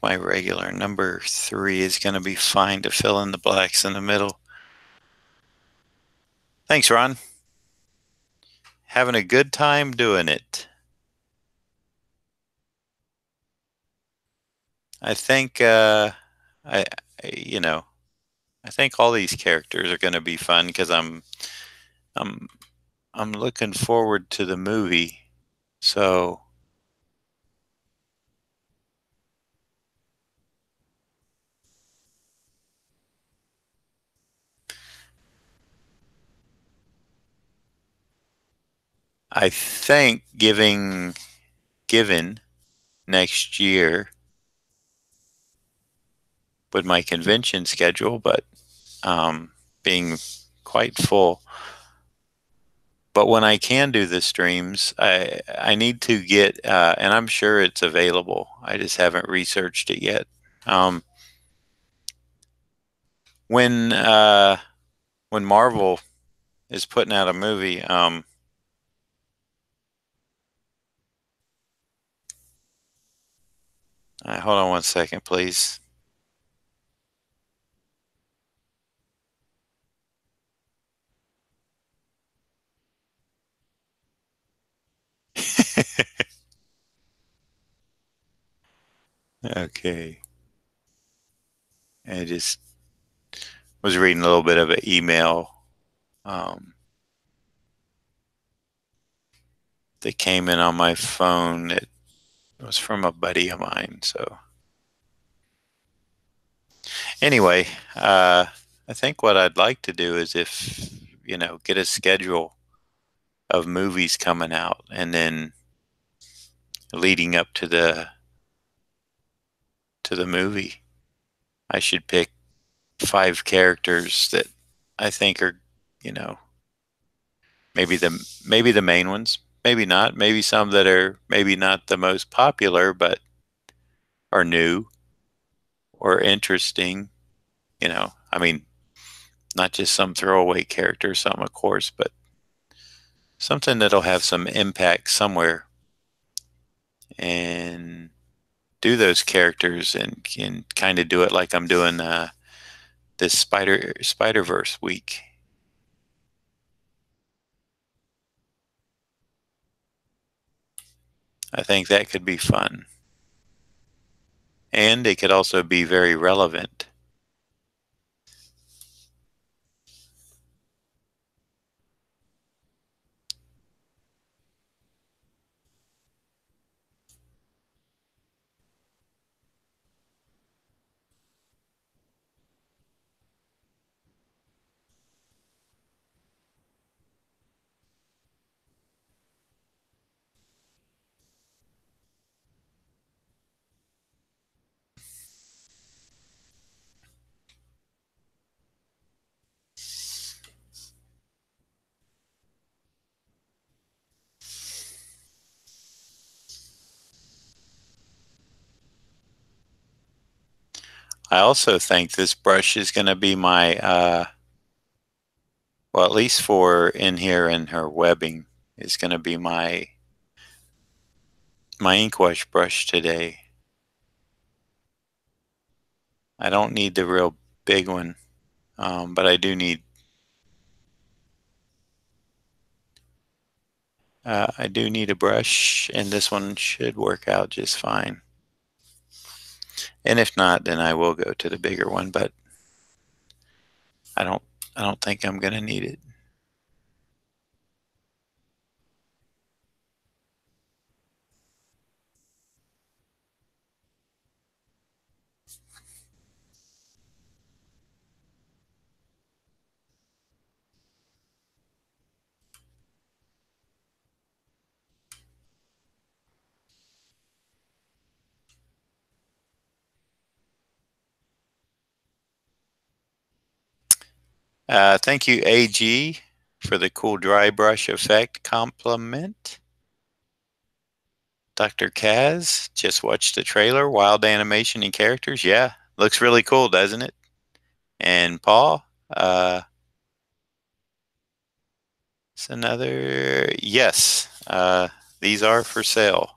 my regular number 3 is going to be fine to fill in the blacks in the middle. Thanks, Ron. Having a good time doing it. I think I you know, I think all these characters are going to be fun because I'm I'm looking forward to the movie. So I think given next year with my convention schedule, but being quite full. But when I can do the streams, I need to get, and I'm sure it's available. I just haven't researched it yet. Um, when uh, when Marvel is putting out a movie, hold on one second, please. Okay. I just was reading a little bit of an email that came in on my phone. It was from a buddy of mine. So anyway, I think what I'd like to do is if, get a schedule of movies coming out and then leading up to the movie, I should pick 5 characters that I think are, you know, maybe the main ones, maybe not, maybe some that are maybe not the most popular but are new or interesting, I mean, not just some throwaway character, some of course, but something that'll have some impact somewhere, and do those characters and kind of do it like I'm doing this spiderverse week. I think that could be fun, and it could also be very relevant. I also think this brush is going to be my, well, at least for in here in her webbing, is going to be my ink wash brush today. I don't need the real big one, but I do need a brush, and this one should work out just fine. And if not, then I will go to the bigger one, but I don't think I'm going to need it. Thank you, AG, for the cool dry brush effect compliment. Dr. Kaz, just watched the trailer, wild animation and characters. Yeah, looks really cool, doesn't it? And Paul, It's another, yes, these are for sale.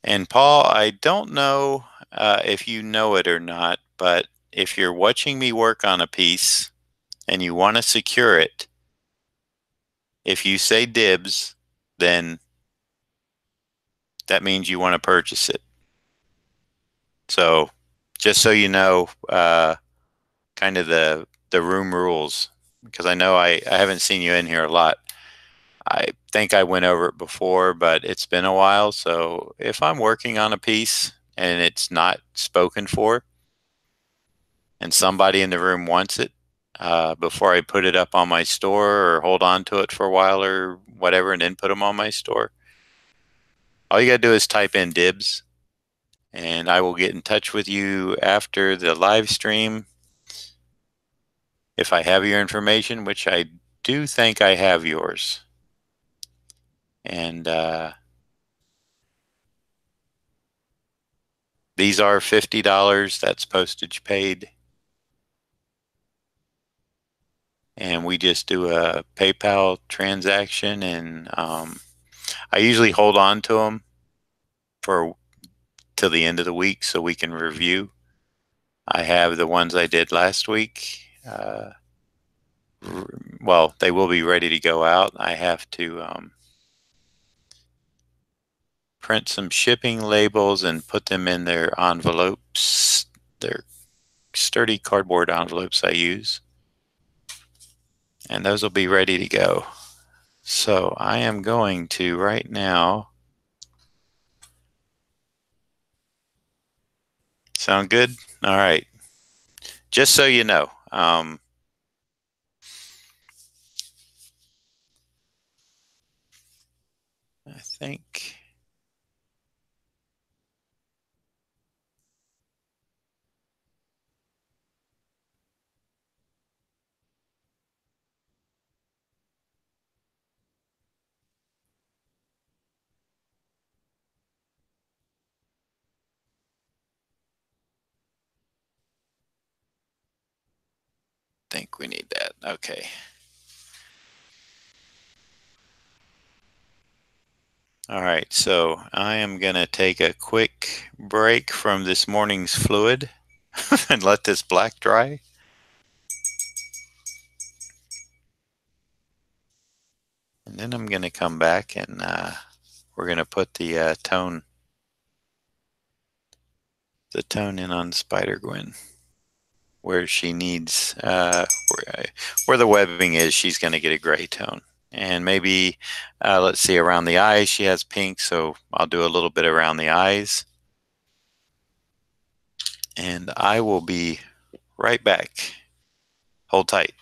And Paul, I don't know if you know it or not, but if you're watching me work on a piece and you want to secure it, if you say dibs, then that means you want to purchase it. So just so you know, kind of the room rules, because I know I haven't seen you in here a lot. I think I went over it before, but it's been a while. So if I'm working on a piece and it's not spoken for and somebody in the room wants it, before I put it up on my store or hold on to it for a while or whatever and then put them on my store, all you got to do is type in dibs and I will get in touch with you after the live stream. If I have your information, which I do think I have yours. And these are $50. That's postage paid. And we just do a PayPal transaction. And I usually hold on to them for till the end of the week so we can review. I have the ones I did last week. Well, they will be ready to go out. I have to print some shipping labels and put them in their envelopes. They're sturdy cardboard envelopes I use. And those will be ready to go. So I am going to right now. Sound good? All right. Just so you know, I think we need that. Okay. All right, so I am going to take a quick break from this morning's fluid and let this black dry. And then I'm going to come back and we're going to put the tone in on spidergwen where she needs, where the webbing is, she's going to get a gray tone. And maybe, let's see, around the eyes, she has pink, so I'll do a little bit around the eyes. And I will be right back. Hold tight.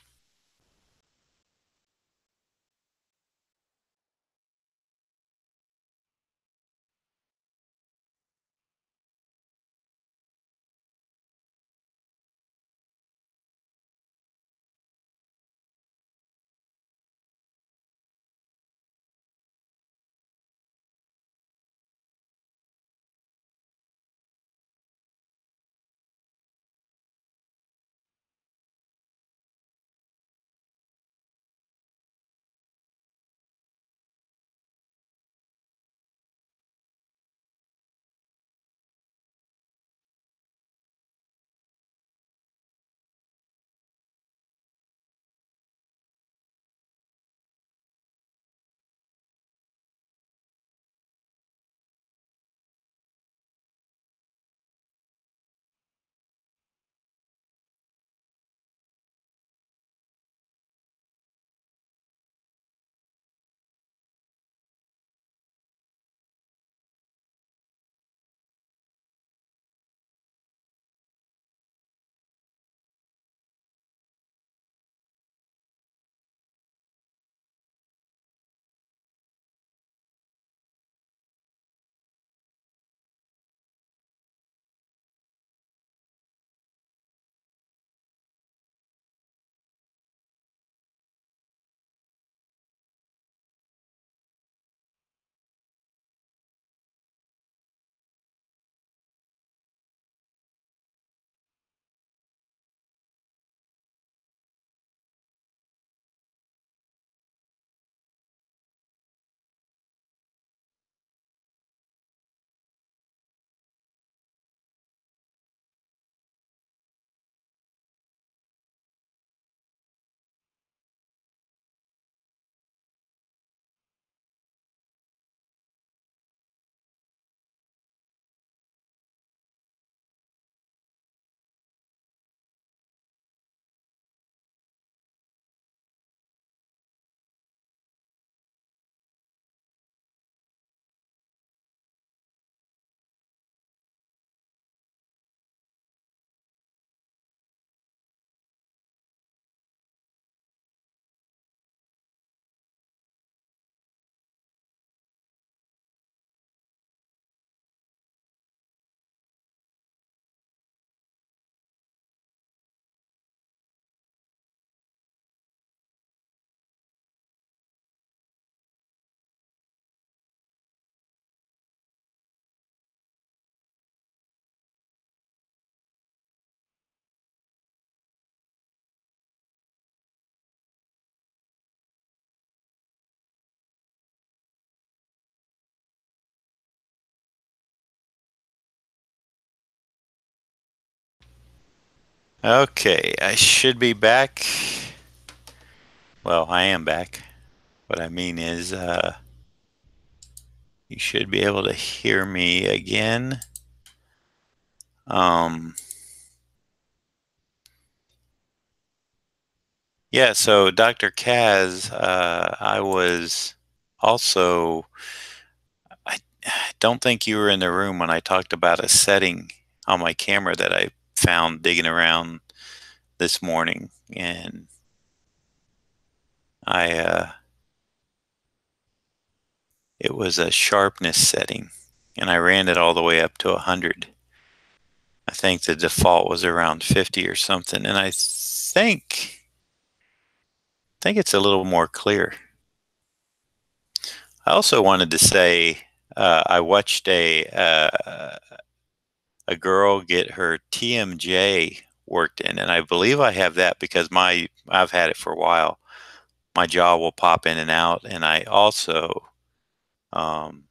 Okay, I should be back. Well, I am back. What I mean is, you should be able to hear me again. Um, yeah, so Dr. Kaz, I was also, I don't think you were in the room when I talked about a setting on my camera that I found digging around this morning. And I, it was a sharpness setting, and I ran it all the way up to 100. I think the default was around 50 or something, and I think it's a little more clear. I also wanted to say I watched a girl get her TMJ worked in, and I believe I have that because I've had it for a while. My jaw will pop in and out, and I also um,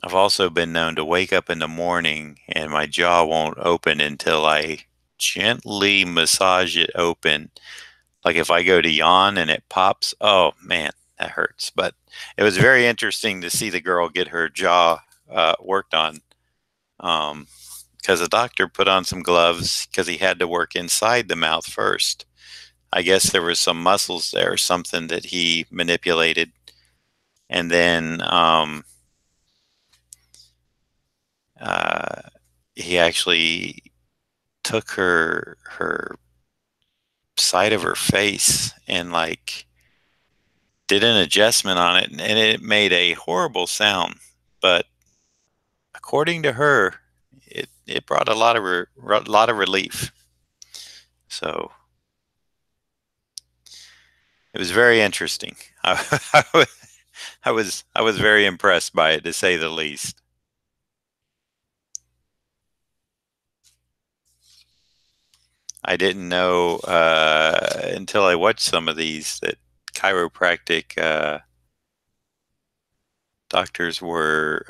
I've also been known to wake up in the morning and my jaw won't open until I gently massage it open. Like if I go to yawn and it pops, oh man, that hurts. But it was very interesting to see the girl get her jaw worked on, because the doctor put on some gloves because he had to work inside the mouth first. I guess there was some muscles there or something that he manipulated. And then uh, he actually took her side of her face and like did an adjustment on it, and it made a horrible sound. But according to her, it brought a lot of relief. So it was very interesting. I was very impressed by it, to say the least. I didn't know until I watched some of these that chiropractic doctors were,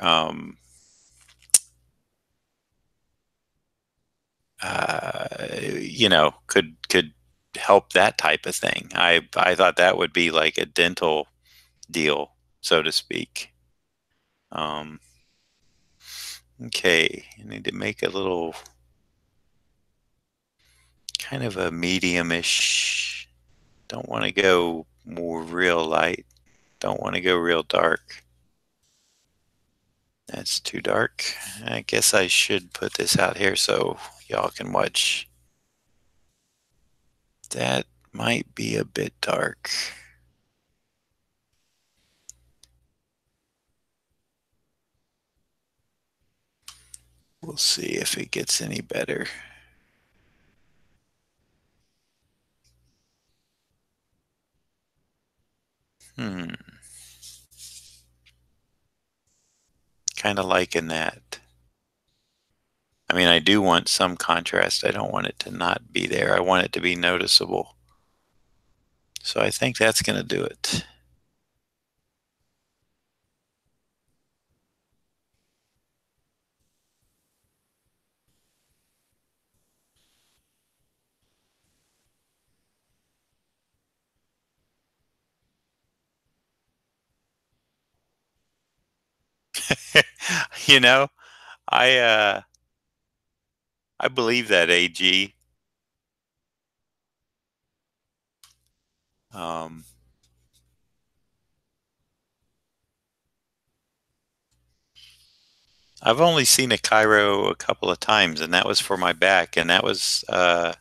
could help that type of thing. I thought that would be like a dental deal, so to speak. Um, okay, I need to make a little kind of a medium-ish. Don't want to go more real light. Don't want to go real dark. That's too dark. I guess I should put this out here so y'all can watch. That might be a bit dark. We'll see if it gets any better. Hmm. Kind of liking that. I mean, I do want some contrast. I don't want it to not be there. I want it to be noticeable. So I think that's going to do it. you know, I uh I believe that AG. Um I've only seen a Cairo a couple of times, and that was for my back, and that was a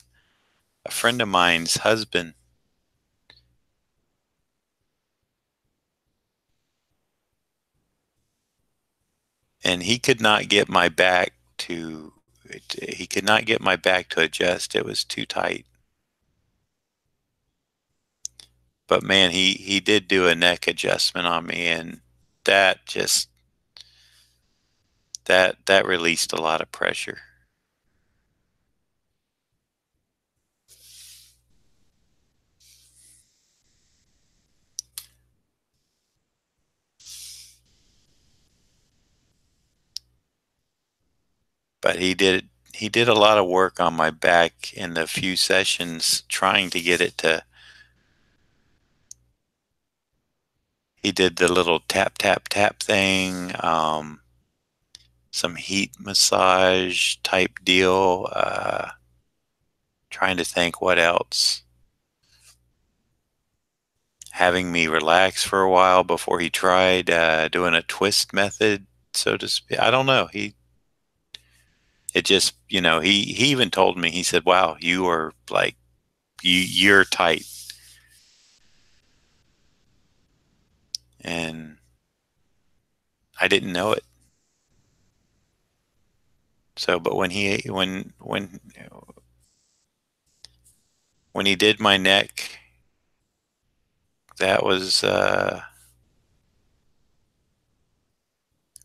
friend of mine's husband, and he could not get my back to he could not get my back to adjust. It was too tight. But man, he did do a neck adjustment on me, and that just that released a lot of pressure. But he did a lot of work on my back in the few sessions trying to get it to. He did the little tap tap tap thing, some heat massage type deal. Trying to think what else. Having me relax for a while before he tried doing a twist method, so to speak. I don't know. It just, he even told me, he said, wow, you are like, you're tight. And I didn't know it. So, but when he did my neck, that was,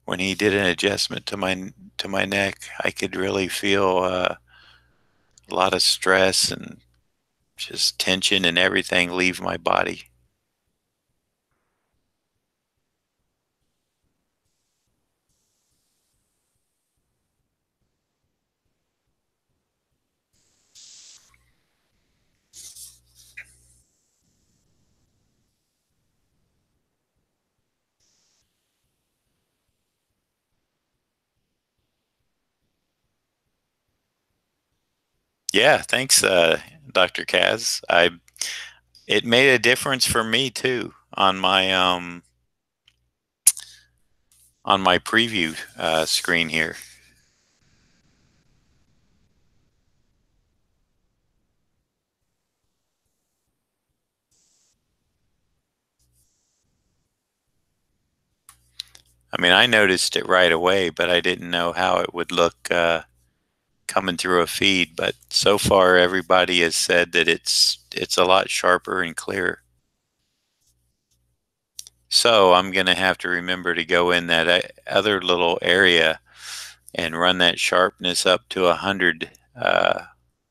when he did an adjustment to my neck, I could really feel a lot of stress and just tension and everything leave my body. Yeah, thanks, Dr. Kaz. It made a difference for me too on my preview screen here. I mean, I noticed it right away, but I didn't know how it would look coming through a feed. But so far, everybody has said that it's a lot sharper and clearer. So I'm gonna have to remember to go in that other little area and run that sharpness up to 100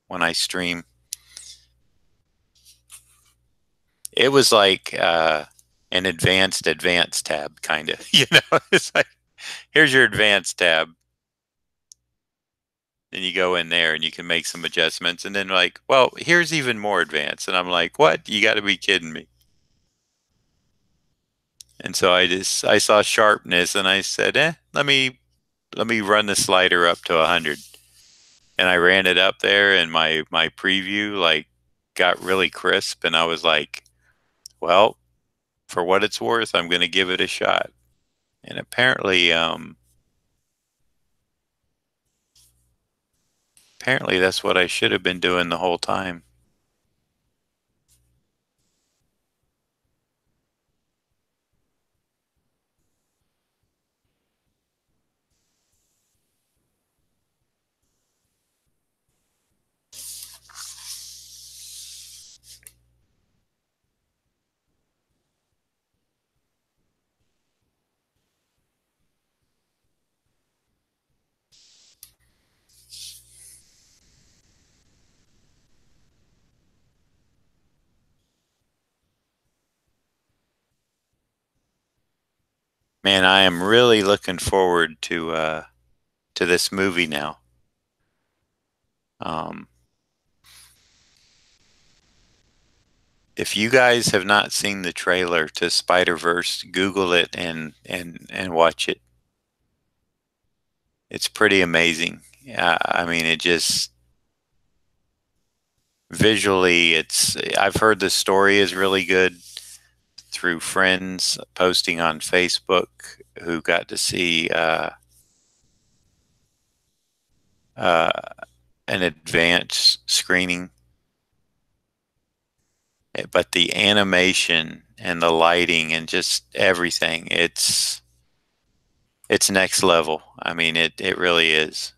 when I stream. It was like an advanced tab, kind of. It's like, here's your advanced tab. Then you go in there and you can make some adjustments. And then, like, well, here's even more advanced. And I'm like, what? You got to be kidding me. And so I saw sharpness and I said, let me run the slider up to 100. And I ran it up there and my preview like got really crisp. And I was like, well, for what it's worth, I'm going to give it a shot. And apparently that's what I should have been doing the whole time. Man, I am really looking forward to this movie now. Um, if you guys have not seen the trailer to Spider-Verse, Google it and watch it. It's pretty amazing. I mean, it just visually, I've heard the story is really good through friends posting on Facebook who got to see uh, an advanced screening. But the animation and the lighting and just everything, it's next level. I mean, it really is.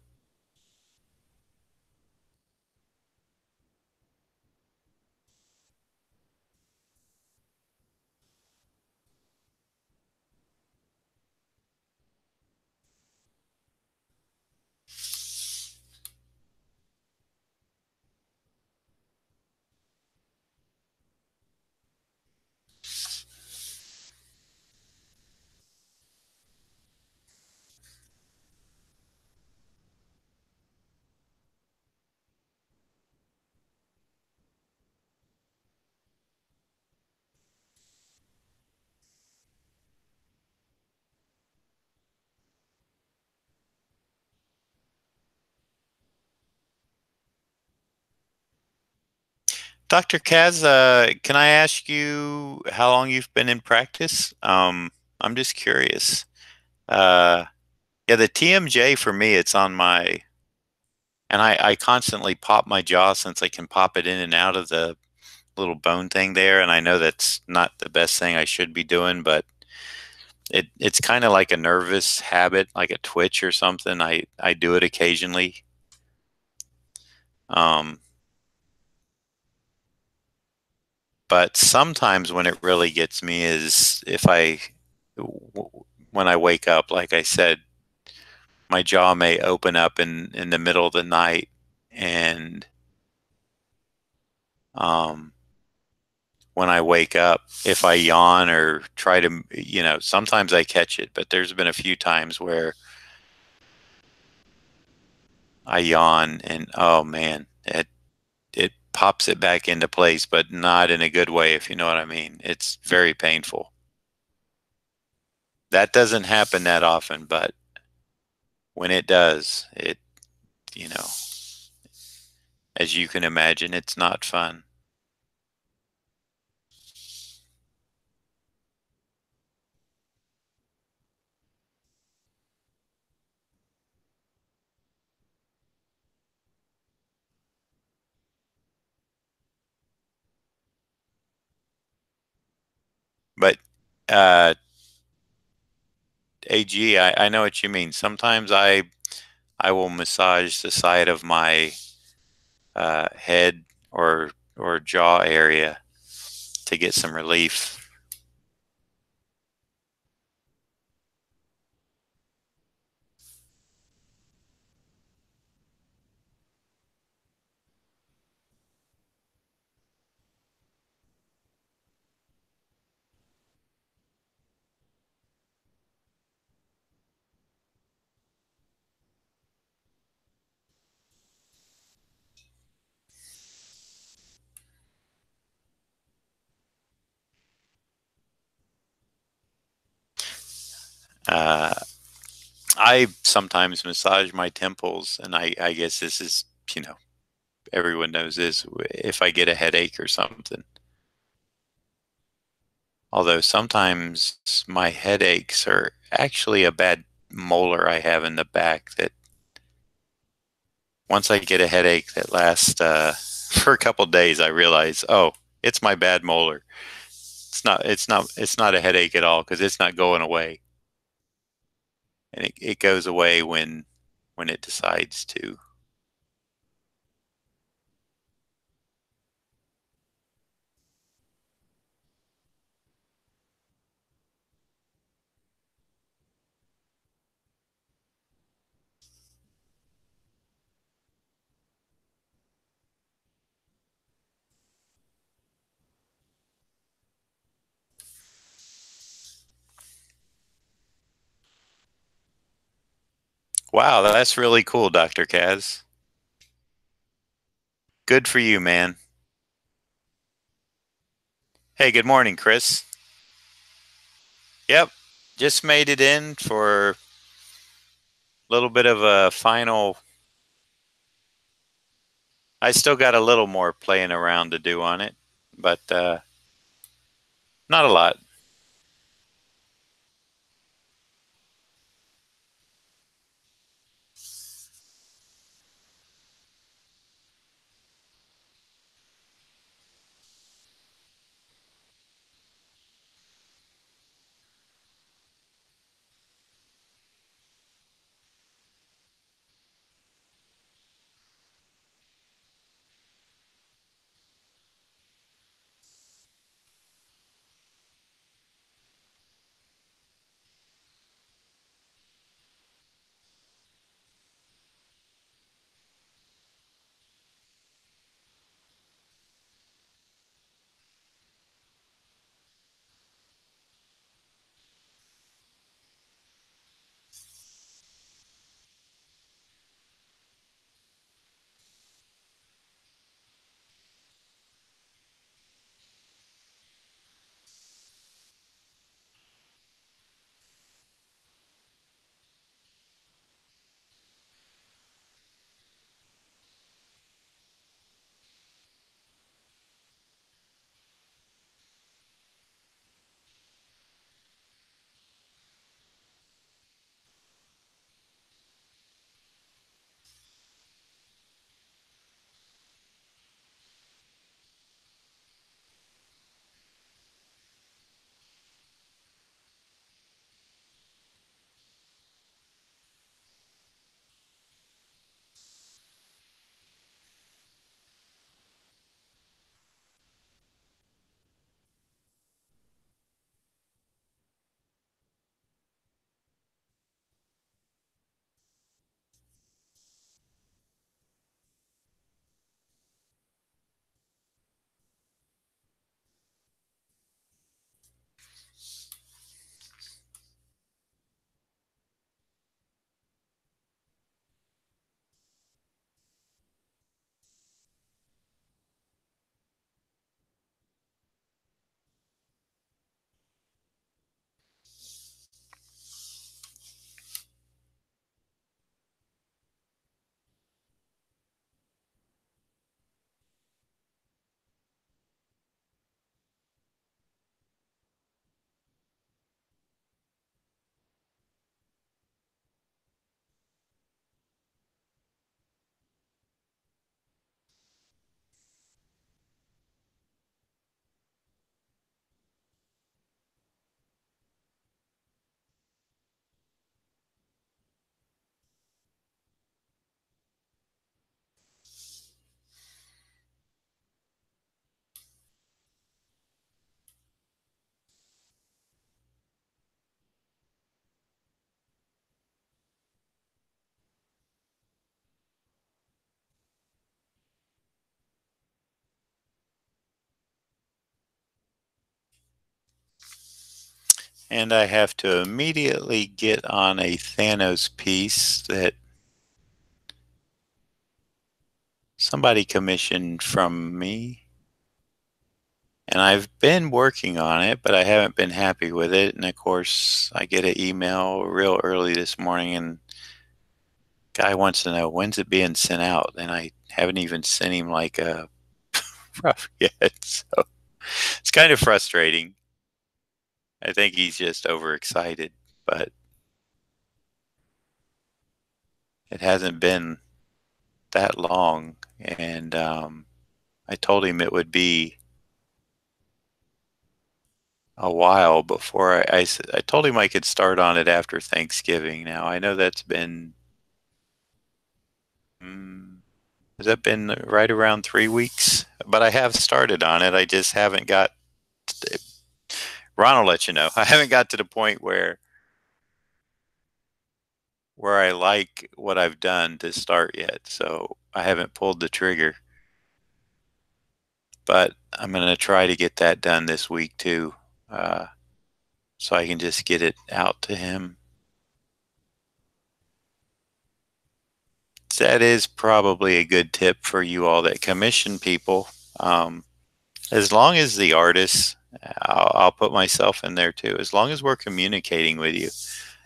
Dr. Kaz, can I ask you how long you've been in practice? I'm just curious. Uh, yeah, the TMJ for me, it's on my, and I constantly pop my jaw since I can pop it in and out of the little bone thing there. And I know that's not the best thing I should be doing, but it's kind of like a nervous habit, like a twitch or something. I do it occasionally. Um, but sometimes when it really gets me is if when I wake up, like I said, my jaw may open up in the middle of the night, and um, when I wake up, if I yawn or try to, sometimes I catch it, but there's been a few times where I yawn and oh man, it pops it back into place, but not in a good way, if you know what I mean. It's very painful. That doesn't happen that often, but when it does, you know, as you can imagine, it's not fun. But uh, AG, I know what you mean. Sometimes I will massage the side of my head or jaw area to get some relief. Uh, I sometimes massage my temples, and I guess this is, everyone knows this if I get a headache or something. Although sometimes my headaches are actually a bad molar I have in the back that once I get a headache that lasts for a couple days, I realize, oh, it's my bad molar. It's not a headache at all because it's not going away. And it goes away when it decides to. Wow, that's really cool, Dr. Kaz. Good for you, man. Hey, good morning, Chris. Yep, just made it in for a little bit of a final. I still got a little more playing around to do on it, but not a lot. And I have to immediately get on a Thanos piece that somebody commissioned from me. And I've been working on it, but I haven't been happy with it. And of course, I get an email real early this morning, and guy wants to know when's it being sent out. And I haven't even sent him like a rough yet. So it's kind of frustrating. I think he's just overexcited, but it hasn't been that long. And I told him it would be a while before I told him I could start on it after Thanksgiving. Now, I know that's been, mm, has that been right around 3 weeks? But I have started on it. I just haven't got, Ron will let you know, I haven't got to the point where I like what I've done to start yet. So I haven't pulled the trigger. But I'm going to try to get that done this week too, so I can just get it out to him. That is probably a good tip for you all that commission people. As long as the artists, I'll put myself in there too, as long as we're communicating with you.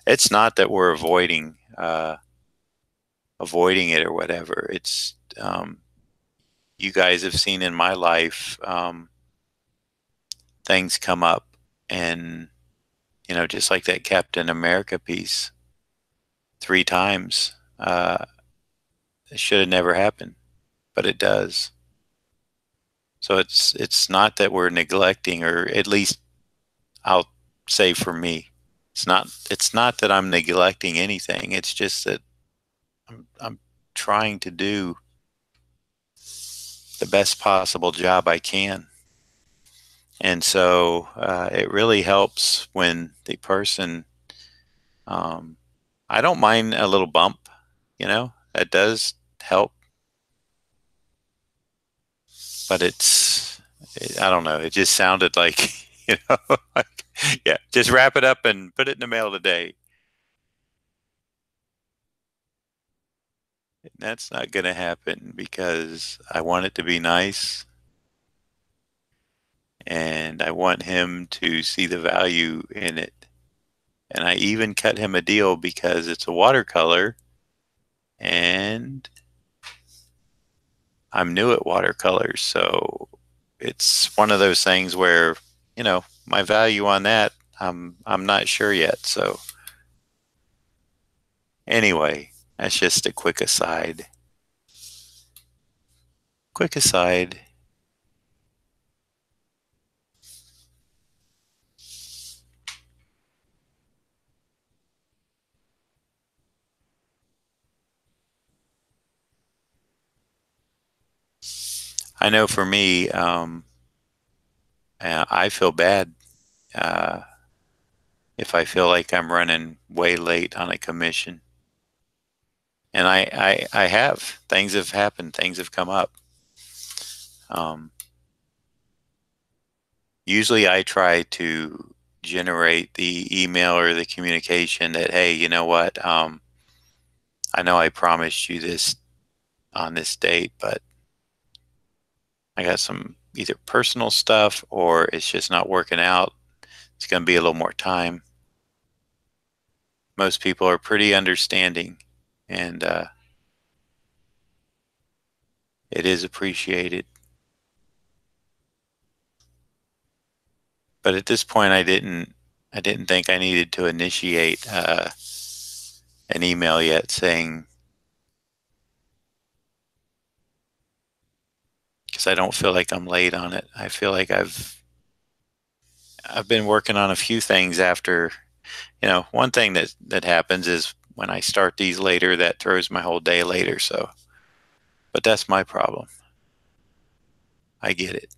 It's not that we're avoiding it or whatever. It's you guys have seen in my life, things come up, and just like that Captain America piece, 3 times. It should have never happened, but it does. So it's not that we're neglecting, or at least I'll say for me, it's not that I'm neglecting anything. It's just that I'm trying to do the best possible job I can. And so it really helps when the person, um, I don't mind a little bump, that does help. But I don't know, it just sounded like, like, yeah, just wrap it up and put it in the mail today. That's not going to happen because I want it to be nice, and I want him to see the value in it. And I even cut him a deal because it's a watercolor, and I'm new at watercolors. So it's one of those things where, my value on that, I'm not sure yet. So anyway, that's just a quick aside. Quick aside. I know for me, I feel bad uh, if I feel like I'm running way late on a commission. And I have. Things have happened. Things have come up. Um, Usually I try to generate the email or the communication that, hey, you know what? I know I promised you this on this date, but I got some either personal stuff or it's just not working out. It's going to be a little more time. Most people are pretty understanding, and it is appreciated. But at this point, I didn't think I needed to initiate an email yet saying, because I don't feel like I'm late on it. I feel like I've been working on a few things after, one thing that happens is when I start these later, that throws my whole day later. So, but that's my problem. I get it.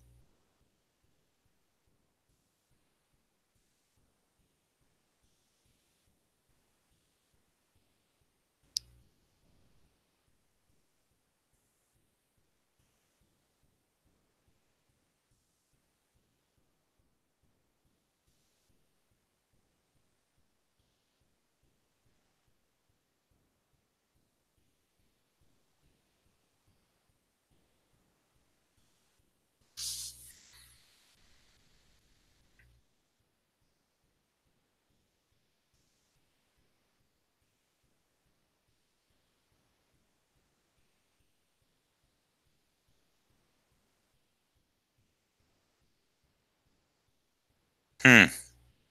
Hmm.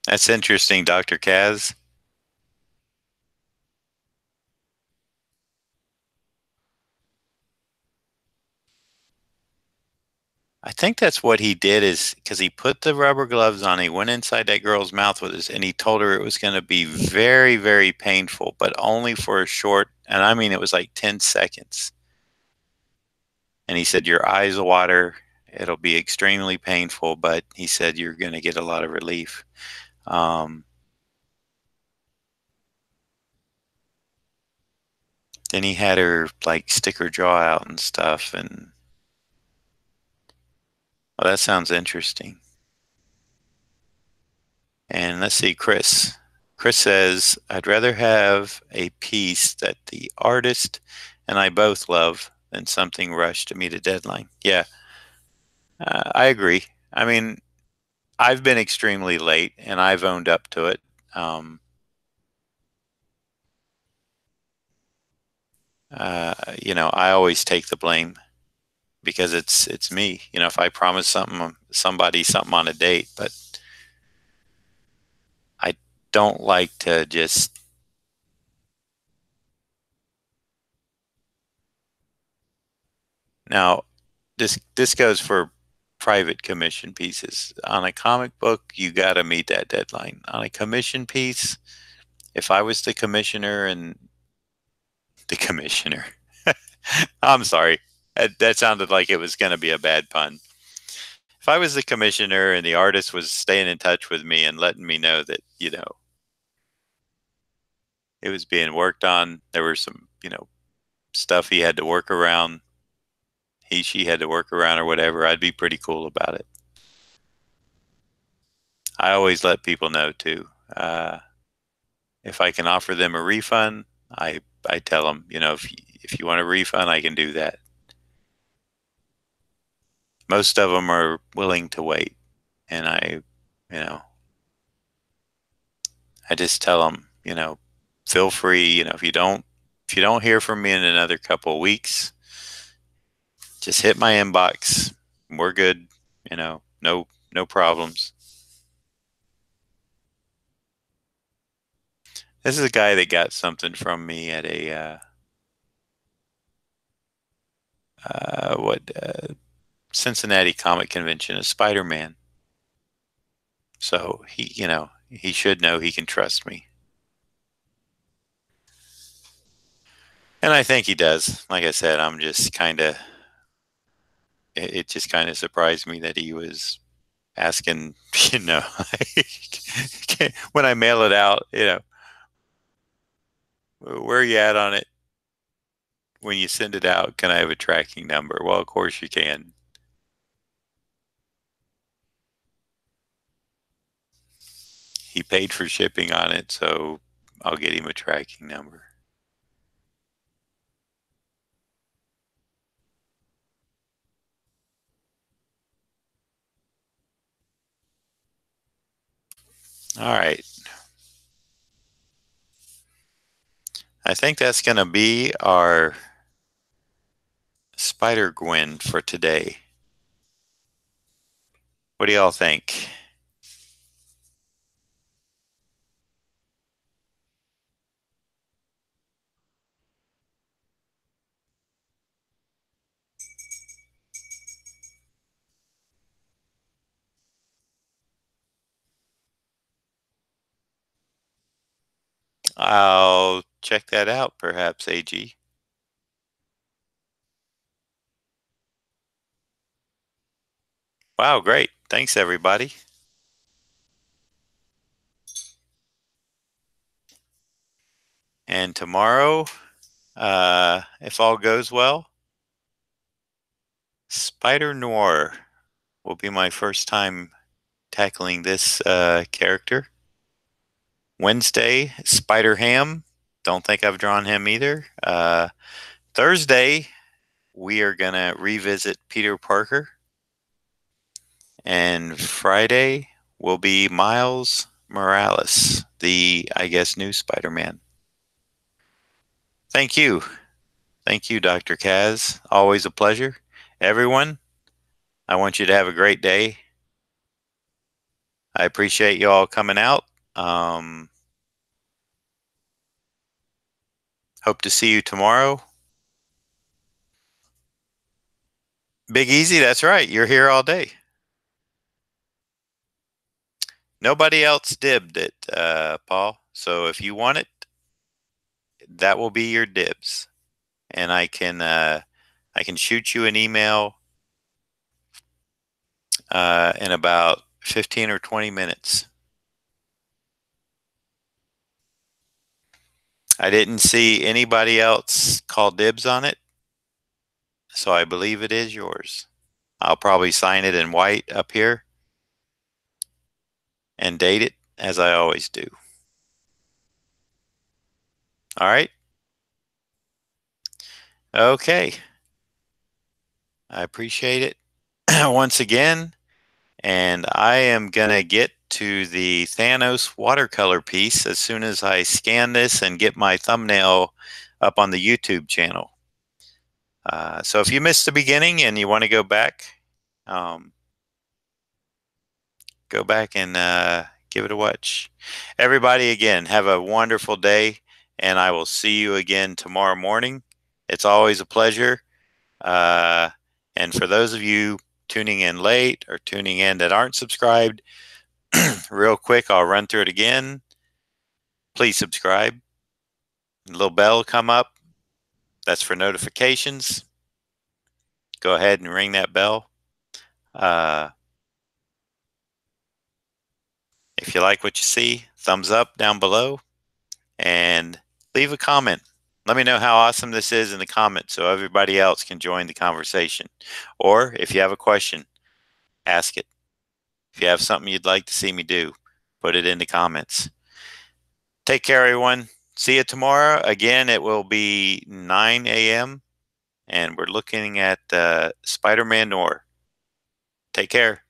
That's interesting, Dr. Kaz. I think that's what he did is because he put the rubber gloves on, he went inside that girl's mouth with his, and he told her it was going to be very, very painful, but only for a short, and I mean, it was like 10 seconds. And he said, your eyes will water. It'll be extremely painful, but he said, you're going to get a lot of relief. Um, then he had her like stick her jaw out and stuff. And well, that sounds interesting. And let's see, Chris. Chris says, I'd rather have a piece that the artist and I both love than something rushed to meet a deadline. Yeah, I agree. I mean, I've been extremely late and I've owned up to it. Um, I always take the blame because it's me. If I promise somebody something on a date, but I don't like to just now this goes for private commission pieces. On a comic book, you got to meet that deadline. On a commission piece, if I was the commissioner and the commissioner, I'm sorry, that sounded like it was going to be a bad pun. If I was the commissioner and the artist was staying in touch with me and letting me know that, it was being worked on, there was some, stuff he had to work around, she had to work around or whatever, I'd be pretty cool about it. I always let people know too. If I can offer them a refund, I tell them, if you want a refund, I can do that. Most of them are willing to wait, and you know, I just tell them, feel free. If you don't hear from me in another couple of weeks, just hit my inbox. We're good. No problems. This is a guy that got something from me at a what Cincinnati Comic Convention, a Spider-Man. So he should know he can trust me. And I think he does. Like I said, I'm just kind of, it just kind of surprised me that he was asking, when I mail it out, where are you at on it? When you send it out, can I have a tracking number? Well, of course you can. He paid for shipping on it, so I'll get him a tracking number. All right. I think that's going to be our Spider Gwen for today. What do y'all think? I'll check that out, perhaps, AG. Wow, great. Thanks, everybody. And tomorrow, if all goes well, Spider Noir will be my first time tackling this character. Wednesday, Spider Ham. Don't think I've drawn him either. Thursday, we are going to revisit Peter Parker. And Friday will be Miles Morales, the, I guess, new Spider Man. Thank you. Thank you, Dr. Kaz. Always a pleasure. Everyone, I want you to have a great day. I appreciate you all coming out. Hope to see you tomorrow. Big Easy, that's right. You're here all day. Nobody else dibbed it, Paul. So if you want it, that will be your dibs. And I can shoot you an email in about 15 or 20 minutes. I didn't see anybody else call dibs on it, so I believe it is yours. I'll probably sign it in white up here and date it as I always do. All right. Okay. I appreciate it once again. And I am going to get to the Thanos watercolor piece as soon as I scan this and get my thumbnail up on the YouTube channel. So if you missed the beginning and you want to go back and give it a watch. Everybody, again, have a wonderful day, and I will see you again tomorrow morning. It's always a pleasure. And for those of you tuning in late or tuning in that aren't subscribed, real quick, I'll run through it again. Please subscribe. A little bell will come up. That's for notifications. Go ahead and ring that bell. If you like what you see, thumbs up down below and leave a comment. Let me know how awesome this is in the comments so everybody else can join the conversation. Or if you have a question, ask it. If you have something you'd like to see me do, put it in the comments. Take care, everyone. See you tomorrow. Again, it will be 9 a.m. and we're looking at Spider-Man Noir. Take care.